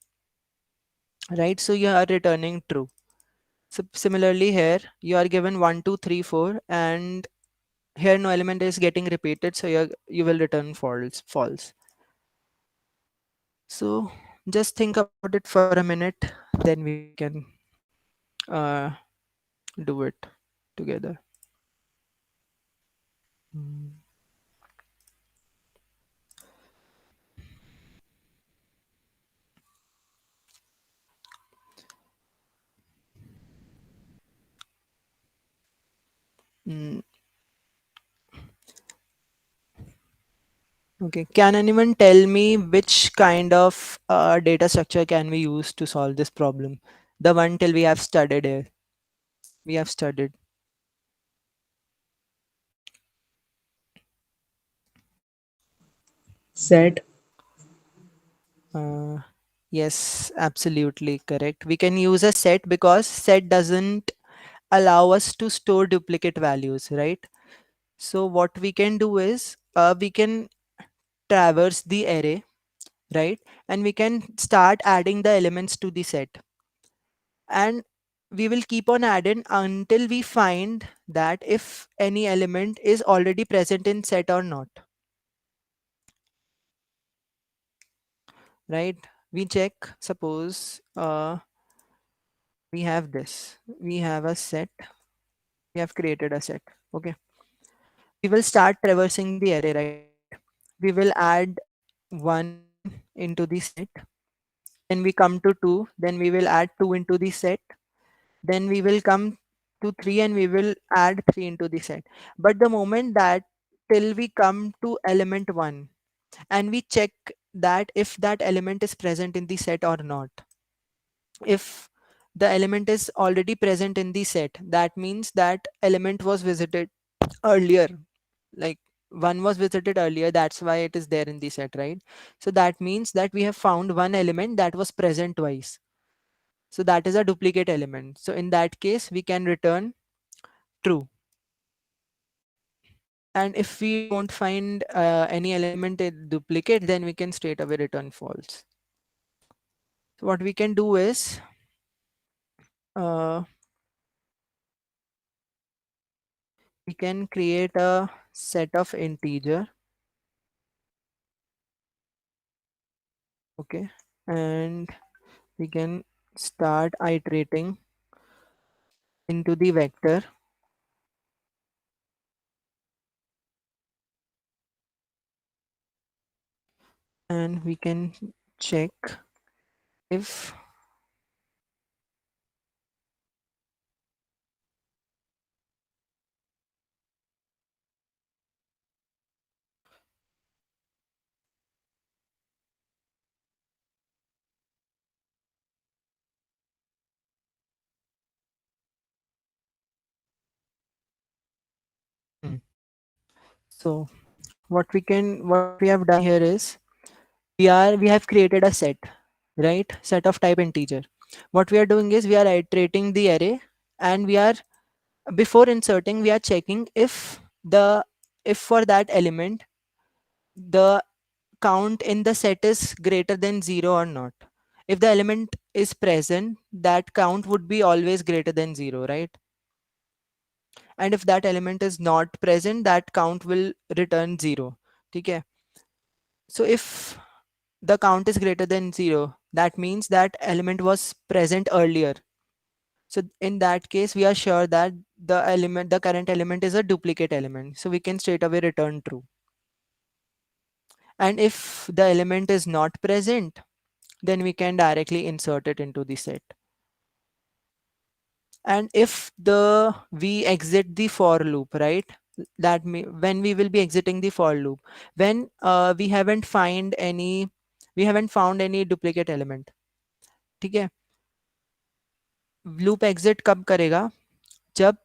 right? So you are returning true. So similarly here you are given 1 2 3 4 and here no element is getting repeated, so you will return false. So just think about it for a minute, then we can uh, do it together. Mm. Mm, okay, can anyone tell me which kind of data structure can we use to solve this problem? The one till we have studied here. We have studied. Set. Uh, yes, absolutely correct. We can use a set because set doesn't allow us to store duplicate values, right? So what we can do is we can traverse the array, right? And we can start adding the elements to the set. And we will keep on adding until we find that if any element is already present in set or not, right? We check, suppose we have this, we have a set, we have created a set. Okay, we will start traversing the array, right? We will add 1 into the set, then we come to 2, then we will add 2 into the set, then we will come to 3 and we will add 3 into the set. But the moment that till we come to element 1 and we check that if that element is present in the set or not, if the element is already present in the set, that means that element was visited earlier, like 1 was visited earlier, that's why it is there in the set, right? So that means that we have found one element that was present twice, so that is a duplicate element. So in that case we can return true. And if we don't find any element in duplicate, then we can straight away return false. So what we can do is uh, we can create a set of integer, okay, and we can start iterating into the vector, and we can check if hmm. So what we have done here is we have created a set, right? Set of type integer. What we are doing is we are iterating the array, and we are, before inserting, we are checking if for that element the count in the set is greater than 0 or not. If the element is present, that count would be always greater than 0, right? And if that element is not present, that count will return 0. Okay. So if the count is greater than 0, that means that element was present earlier. So in that case, we are sure that the current element is a duplicate element. So we can straight away return true. And if the element is not present, then we can directly insert it into the set. And if we exit the for loop, right? When we will be exiting the for loop, when we haven't found any duplicate element. ठीक है, loop exit कब करेगा? जब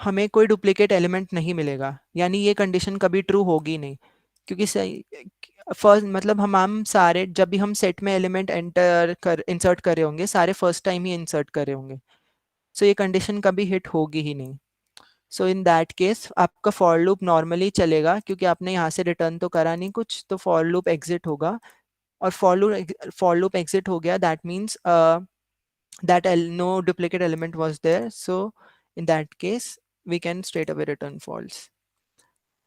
हमें कोई duplicate element नहीं मिलेगा, यानी ये कंडीशन कभी ट्रू होगी नहीं, क्योंकि फर्स्ट मतलब हम सारे जब भी हम सेट में एलिमेंट इंसर्ट कर रहे होंगे, सारे फर्स्ट टाइम ही इंसर्ट कर रहे होंगे, सो ये कंडीशन कभी हिट होगी ही नहीं. सो इन दैट केस आपका फॉर लूप नॉर्मली चलेगा, क्योंकि आपने यहाँ से रिटर्न तो करा नहीं कुछ, तो फॉर लूप एग्जिट होगा. और फॉर लूप एग्जिट हो गया, that means no duplicate element was there, so in that case we can straight away return false.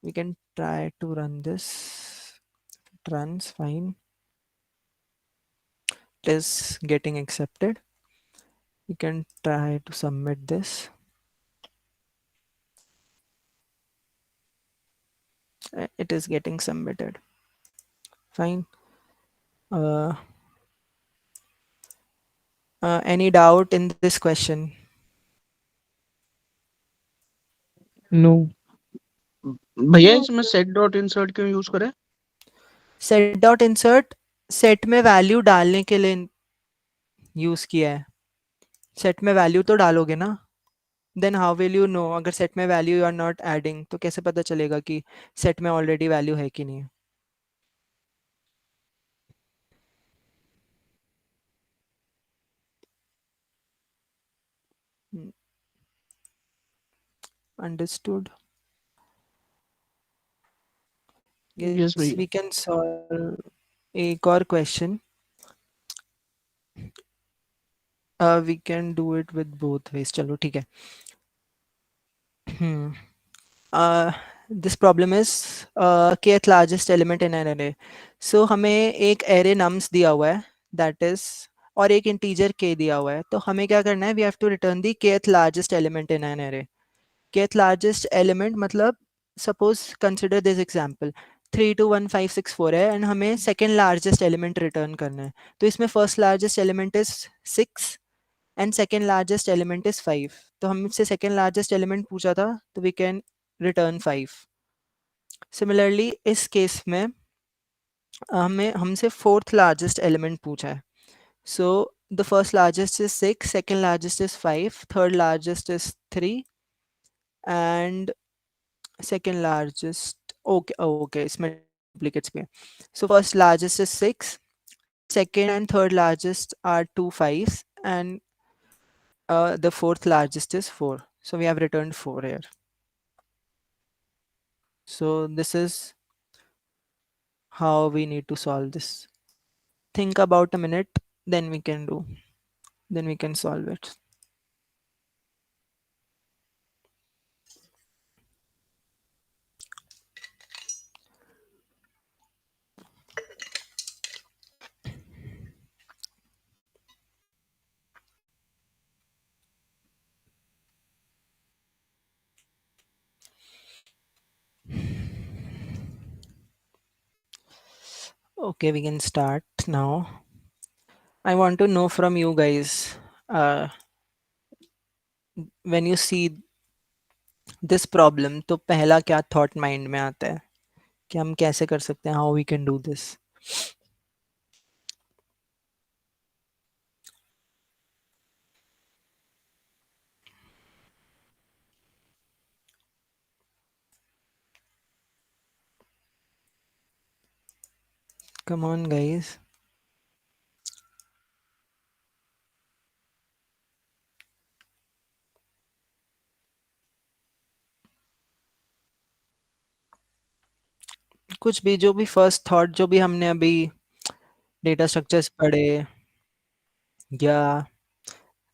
We can try to run this. It runs fine. It is getting accepted. We can try to submit this. It is getting submitted. Fine. Any doubt in this question? No भैया इसमें set dot insert क्यों use करें? Set dot insert set में value डालने के लिए use किया है. सेट में वैल्यू तो डालोगे ना, then how will you know? अगर सेट में value you are not adding तो कैसे पता चलेगा कि सेट में ऑलरेडी वैल्यू है कि नहीं? अंडरस्टूड. यस वी भैया. कैन सॉल्व एक और question. We can do it with both ways. चलो ठीक है. This problem is kth largest element in an array. सो हमें एक एरे नम्स दिया हुआ है, दैट इज, और एक इंटीजर k दिया हुआ है. तो हमें क्या करना है? We have to return the kth largest element in an array. kth largest element मतलब, सपोज कंसिडर दिस एग्जांपल 32156 है एंड हमें सेकेंड लार्जेस्ट एलिमेंट रिटर्न करना है. तो इसमें first largest element is 6 and second largest element is 5. तो हमसे second largest element पूछा था, तो वी कैन रिटर्न 5. सिमिलरली इस केस में हमें हमसे फोर्थ लार्जेस्ट एलिमेंट पूछा है. So the first largest is 6, second largest is 5, third largest is 3 and second largest, okay इसमें डुप्लीकेट्स भी है. So first largest is 6, second and third largest are two fives, and the fourth largest is 4. So we have returned 4 here. So this is how we need to solve this. Think about a minute, then we can solve it. Okay, we can start now. I want to know from you guys, when you see this problem, तो पहला क्या thought mind में आता है कि हम कैसे कर सकते हैं, how we can do this? Come on guys. कुछ भी, जो भी फर्स्ट थॉट, जो भी हमने अभी डेटा स्ट्रक्चर्स पढ़े या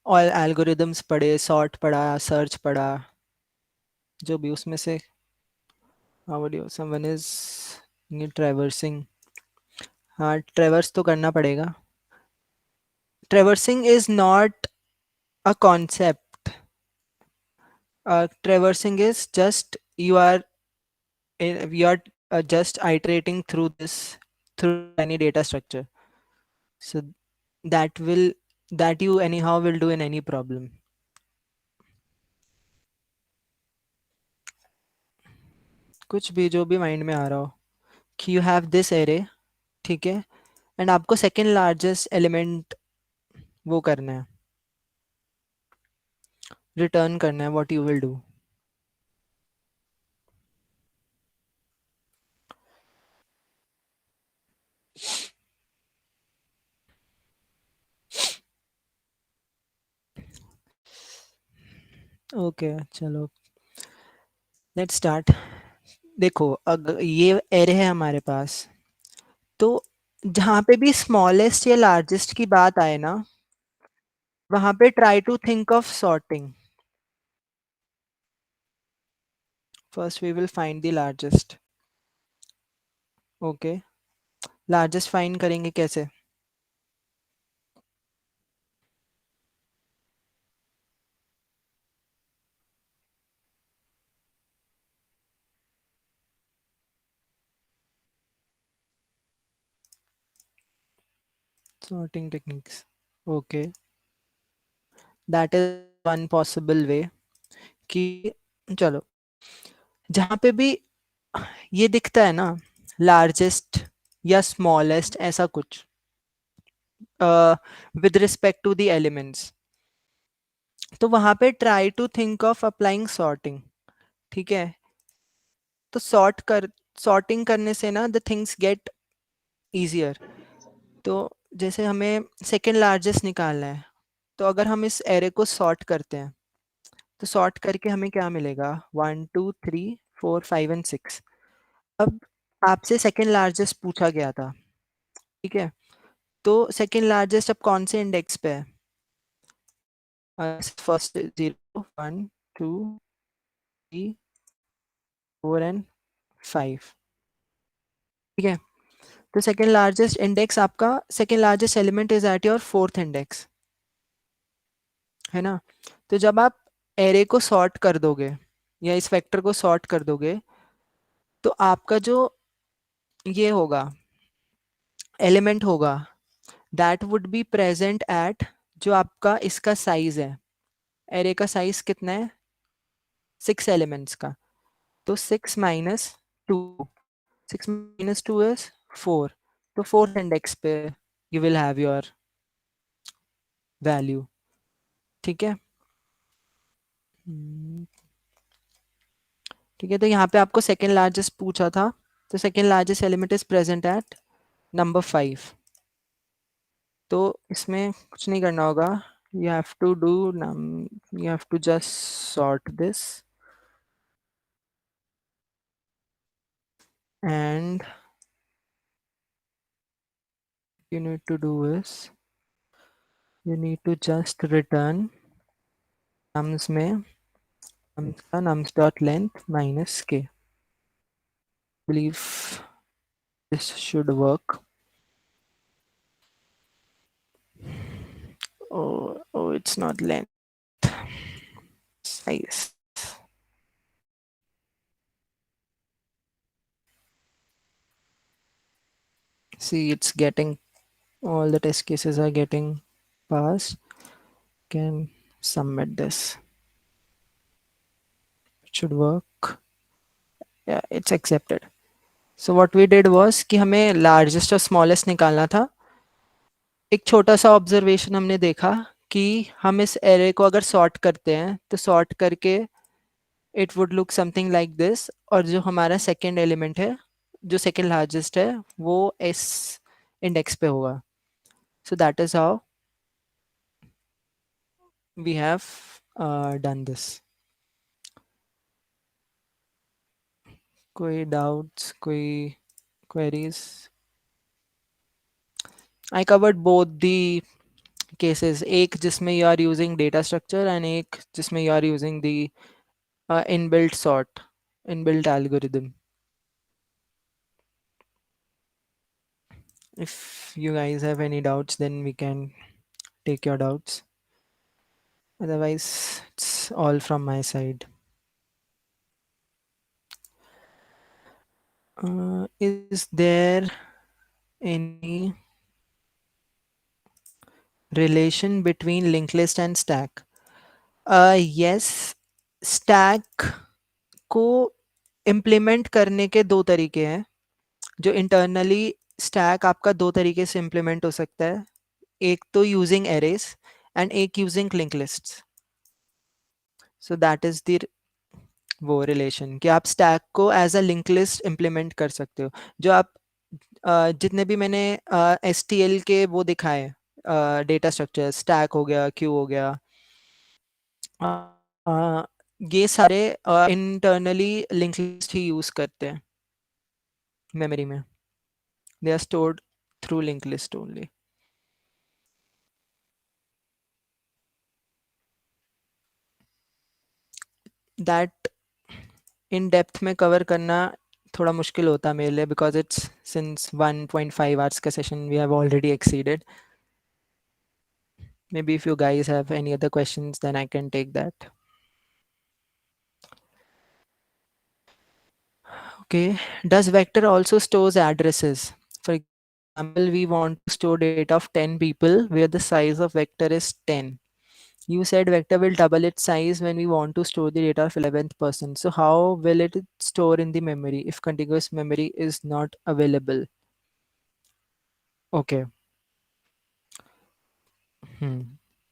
और एल्गोरिदम्स पढ़े, सॉर्ट पढ़ा, सर्च पढ़ा, जो भी उसमें से, समवन इज ट्रैवर्सिंग. हाँ, ट्रैवर्स तो करना पड़ेगा. Traversing is not a concept. Traversing is just you are just iterating through any data structure. So that you anyhow will do in any problem. कुछ भी, जो भी माइंड में आ रहा हो कि यू हैव दिस एरे, ठीक है, एंड आपको सेकेंड लार्जेस्ट एलिमेंट वो करना है, रिटर्न करना है, what you will do? Okay चलो लेट्स स्टार्ट. देखो, अगर ये एरे है हमारे पास, तो जहाँ पे भी स्मॉलेस्ट या लार्जेस्ट की बात आए ना, वहां पे try to think of sorting. first we will find the largest. Okay, largest find करेंगे कैसे? Sorting techniques. Okay, that is one possible way कि चलो जहाँ पे भी ये दिखता है ना लार्जेस्ट या स्मॉलेस्ट ऐसा कुछ with respect to the elements, तो वहां पे try to think of applying sorting. ठीक है, तो सॉर्टिंग करने से ना द थिंग्स गेट इजियर. तो जैसे हमें सेकेंड लार्जेस्ट निकालना है, तो अगर हम इस एरे को सॉर्ट करते हैं तो सॉर्ट करके हमें क्या मिलेगा? 1 2 3 4 5 एंड 6. अब आपसे सेकेंड लार्जेस्ट पूछा गया था. ठीक है, तो सेकेंड लार्जेस्ट अब कौन से इंडेक्स पे है? First 0 1 2 3 4 and 5. ठीक है, तो सेकेंड लार्जेस्ट इंडेक्स आपका, second largest element is at your fourth index, है ना? तो जब आप एरे को सॉर्ट कर दोगे या इस वेक्टर को सॉर्ट कर दोगे, तो आपका जो ये होगा एलिमेंट होगा that would be present at, जो आपका इसका साइज है, एरे का साइज कितना है? 6 एलिमेंट्स का. तो 6 माइनस 2, 6 माइनस 2 इज 4. तो फोर्थ इंडेक्स पे you will have your value. ठीक है. ठीक है, तो यहाँ पे आपको सेकेंड लार्जेस्ट पूछा था, तो second largest element is present at number 5. तो इसमें कुछ नहीं करना होगा, you have to do you have to just sort this, and you need to do is you need to just return nums में nums का nums dot length minus k. Believe this should work. Oh, it's not length, size. See, it's getting, all the test cases are getting passed. Can submit this. It should work. Yeah, it's accepted. So what we did was कि हमें largest और smallest निकालना था. एक छोटा सा observation हमने देखा कि हम इस एरे को अगर सॉर्ट करते हैं तो सॉर्ट करके it would look something like this, और जो हमारा सेकेंड एलिमेंट है, जो सेकेंड लार्जेस्ट है, वो इस इंडेक्स पे होगा. So that is how we have done this. कोई डाउट्स, कोई queries? I covered both the cases, एक जिसमें you are using data structure and एक जिसमें you are using the inbuilt sort, inbuilt algorithm. If you guys have any doubts, then we can take your doubts. Otherwise, it's all from my side. Is there any relation between linked list and stack? Yes, stack को implement करने के दो तरीके हैं. जो internally stack आपका दो तरीके से इम्प्लीमेंट हो सकता है, एक तो यूजिंग एरेज एंड एक using link lists. So that is the वो रिलेशन कि आप स्टैक को as a link list implement कर सकते हो. जो आप जितने भी मैंने STL के वो दिखाए डेटा स्ट्रक्चर, स्टैक हो गया, क्यू हो गया, ये सारे इंटरनली लिंक लिस्ट ही यूज करते हैं मेमोरी में. They are stored through linked list only. That in depth में कवर करना थोड़ा मुश्किल होता है मेरे लिए, बिकॉज इट्स सिंस 1.5 आवर्स का session we have already exceeded. Maybe if you guys have any other questions, then I can take that. Okay, does vector also stores addresses? For example, we want to store data of 10 people where the size of vector is 10. You said vector will double its size when we want to store the data of 11th person. So how will it store in the memory if contiguous memory is not available? Okay.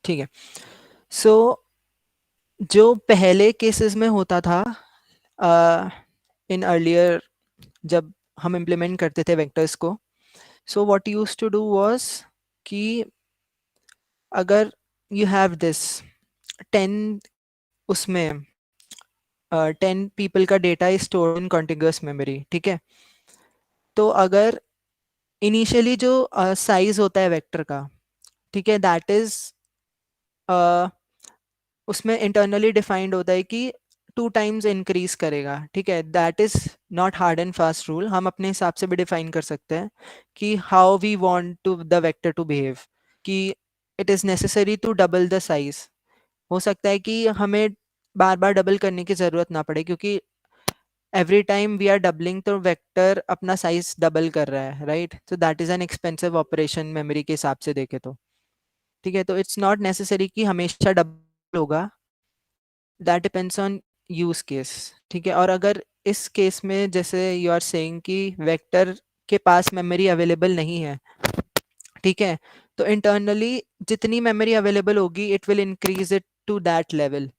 ठीक है. So जो पहले cases में होता था in earlier जब हम implement करते थे वेक्टर्स को, so what used to do was कि अगर यू हैव दिस 10 उसमें 10 पीपल का data is stored in contiguous memory, ठीक है. तो अगर इनिशियली जो साइज होता है वेक्टर का, ठीक है, दैट इज उसमें इंटरनली डिफाइंड होता है कि 2 टाइम्स इंक्रीज करेगा, ठीक है. That is not hard and fast rule, हम अपने हिसाब से भी डिफाइन कर सकते हैं कि how we want to the vector to behave, कि it is necessary to double the size. हो सकता है कि हमें बार बार डबल करने की जरूरत ना पड़े, क्योंकि every time we are doubling तो वेक्टर अपना साइज डबल कर रहा है, right. So that is an expensive operation memory के हिसाब से देखे तो, ठीक है. तो इट्स नॉट नेसेसरी कि हमेशा डबल होगा, that depends on use case, ठीक है. और अगर इस केस में जैसे यू आर सेइंग कि वेक्टर के पास मेमोरी अवेलेबल नहीं है, ठीक है, तो इंटरनली जितनी मेमोरी अवेलेबल होगी it will increase it to that level,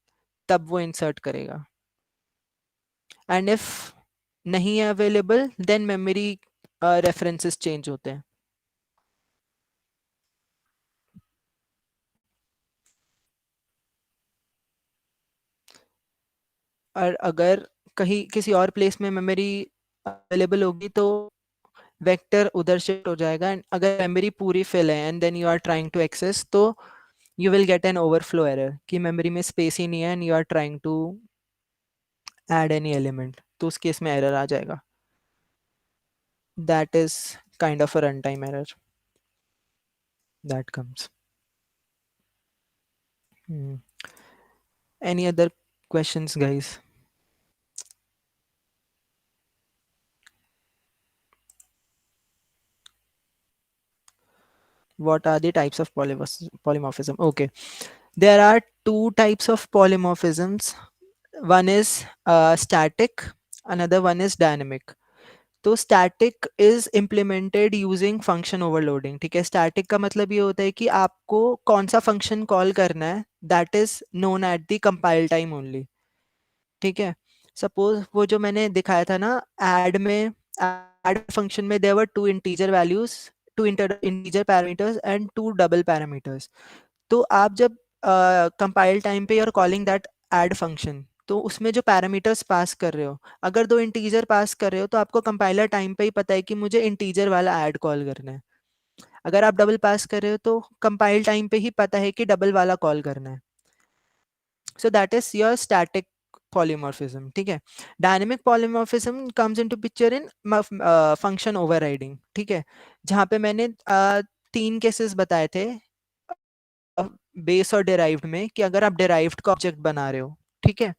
तब वो इंसर्ट करेगा. एंड इफ नहीं है available then memory references change होते हैं. और अगर कहीं किसी और प्लेस में मेमोरी अवेलेबल होगी तो वेक्टर उधर शिफ्ट हो जाएगा. एंड अगर मेमोरी पूरी फिल है and then you are trying to access, तो you will get an overflow error कि मेमोरी में स्पेस ही नहीं है and you are trying to add any element, तो उस केस में एरर आ जाएगा. That is kind of a run time error that comes. Any other questions, guys? What are the types of polymorphism? Okay, there are 2 types of polymorphisms. One is static, another one is dynamic. तो static is implemented using function overloading, ठीक है. Static का मतलब ये होता है कि आपको कौन सा फंक्शन कॉल करना है that is known at the compile time only, ठीक है. सपोज वो जो मैंने दिखाया था ना ऐड फंक्शन में there were 2 integer values, 2 integer parameters and 2 double parameters. तो आप जब कंपाइल टाइम पे you are calling that add function, तो उसमें जो पैरामीटर्स पास कर रहे हो, अगर 2 इंटीजर पास कर रहे हो तो आपको कंपाइलर टाइम पे ही पता है कि मुझे इंटीजर वाला ऐड कॉल करना है. अगर आप डबल पास कर रहे हो तो कंपाइल टाइम पे ही पता है कि डबल वाला कॉल करना है. So that is your static polymorphism, ठीक है. Dynamic polymorphism comes into picture in function overriding, ठीक है, जहाँ पे मैंने 3 केसेस बताए थे बेस और डिराइव्ड में, कि अगर आप डिराइव्ड का ऑब्जेक्ट बना रहे हो, ठीक है,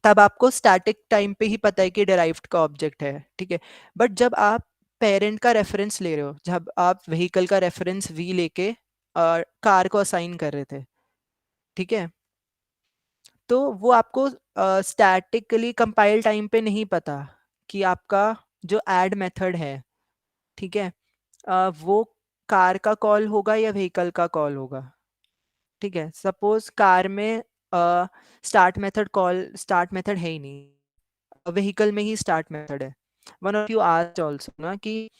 तब आपको स्टैटिक टाइम पे ही पता है कि डिराइव्ड का ऑब्जेक्ट है, ठीक है. बट जब आप पेरेंट का रेफरेंस ले रहे हो, जब आप व्हीकल का रेफरेंस वी लेके कार को असाइन कर रहे थे, ठीक है, तो वो आपको स्टैटिकली कंपाइल टाइम पे नहीं पता कि आपका जो ऐड मेथड है, ठीक है, वो कार का कॉल होगा या व्हीकल का कॉल होगा, ठीक है. सपोज कार में स्टार्ट मेथड है ही नहीं, व्हीकल में ही स्टार्ट मेथड है. One of you asked also ना कि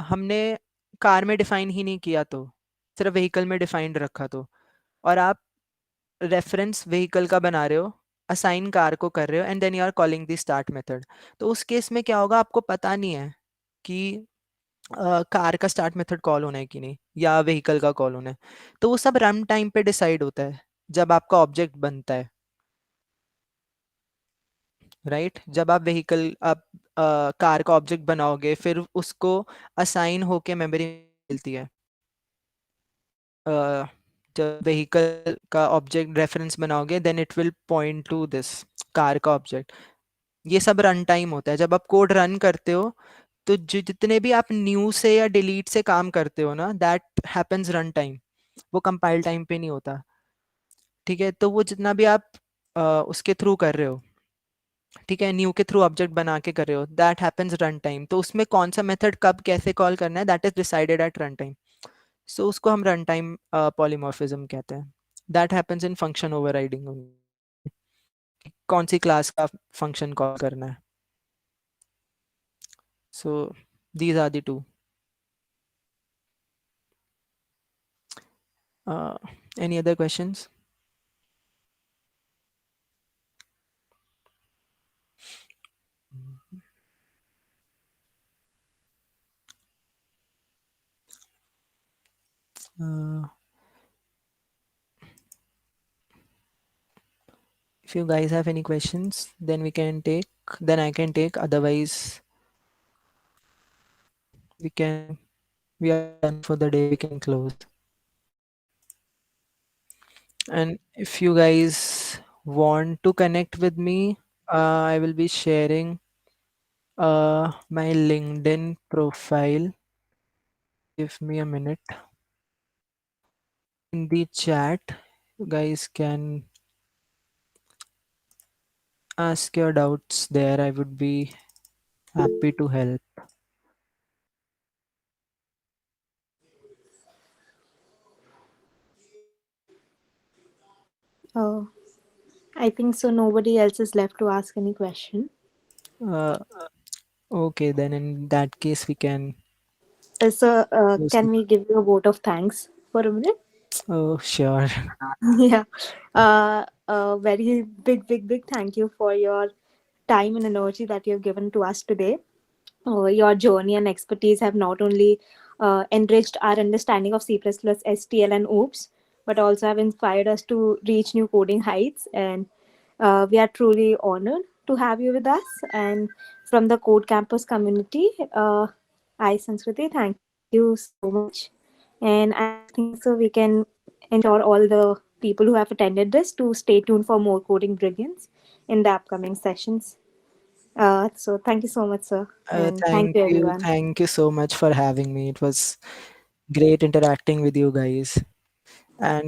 हमने कार में डिफाइन ही नहीं किया, तो सिर्फ व्हीकल में डिफाइंड रखा, तो और आप रेफरेंस व्हीकल का बना रहे हो, असाइन कार को कर रहे हो and then you are calling the start method. तो उस केस में क्या होगा, आपको पता नहीं है कि कार का स्टार्ट मेथड कॉल होना है कि नहीं, या व्हीकल का कॉल होना है. तो वो सब रन टाइम पे डिसाइड होता है जब आपका ऑब्जेक्ट बनता है, राइट? जब आप व्हीकल आप कार का ऑब्जेक्ट बनाओगे फिर उसको असाइन होके मेमोरी मिलती है। जब व्हीकल का ऑब्जेक्ट रेफरेंस बनाओगे then it will point to this car का ऑब्जेक्ट। ये सब रन टाइम होता है। जब आप कोड रन करते हो तो जितने भी आप न्यू से या डिलीट से काम करते हो ना, दैट हैपेंस रन टाइम, वो कंपाइल टाइम पे नहीं होता। ठीक है, तो वो जितना भी आप उसके थ्रू कर रहे हो, ठीक है, न्यू के थ्रू ऑब्जेक्ट बना के कर रहे हो, दैट हैपेंस रन टाइम। तो उसमें कौन सा मेथड कब कैसे कॉल करना है, that is decided at run time. So उसको हम रन टाइम पॉलीमॉर्फिज्म कहते हैं। That happens in function overriding. कौन सी क्लास का फंक्शन कॉल करना है। So these are the two. Any other questions? If you guys have any questions, then we can take, then I can take, otherwise we are done for the day, we can close. And if you guys want to connect with me, I will be sharing my LinkedIn profile. Give me a minute. In the chat, you guys can ask your doubts there. I would be happy to help. Oh, I think so. Nobody else is left to ask any question. Okay, then in that case, we can. So, close can the- we give you a vote of thanks for a minute? Oh, sure. Yeah. A very big thank you for your time and energy that you have given to us today. Your journey and expertise have not only enriched our understanding of C++, STL, and OOPS, but also have inspired us to reach new coding heights. And we are truly honored to have you with us. And from the Code Campus community, I, Sanskriti, thank you so much. And I think so we can ensure all the people who have attended this to stay tuned for more coding brilliance in the upcoming sessions. So thank you so much, sir. And thank you, everyone. Thank you so much for having me. It was great interacting with you guys. And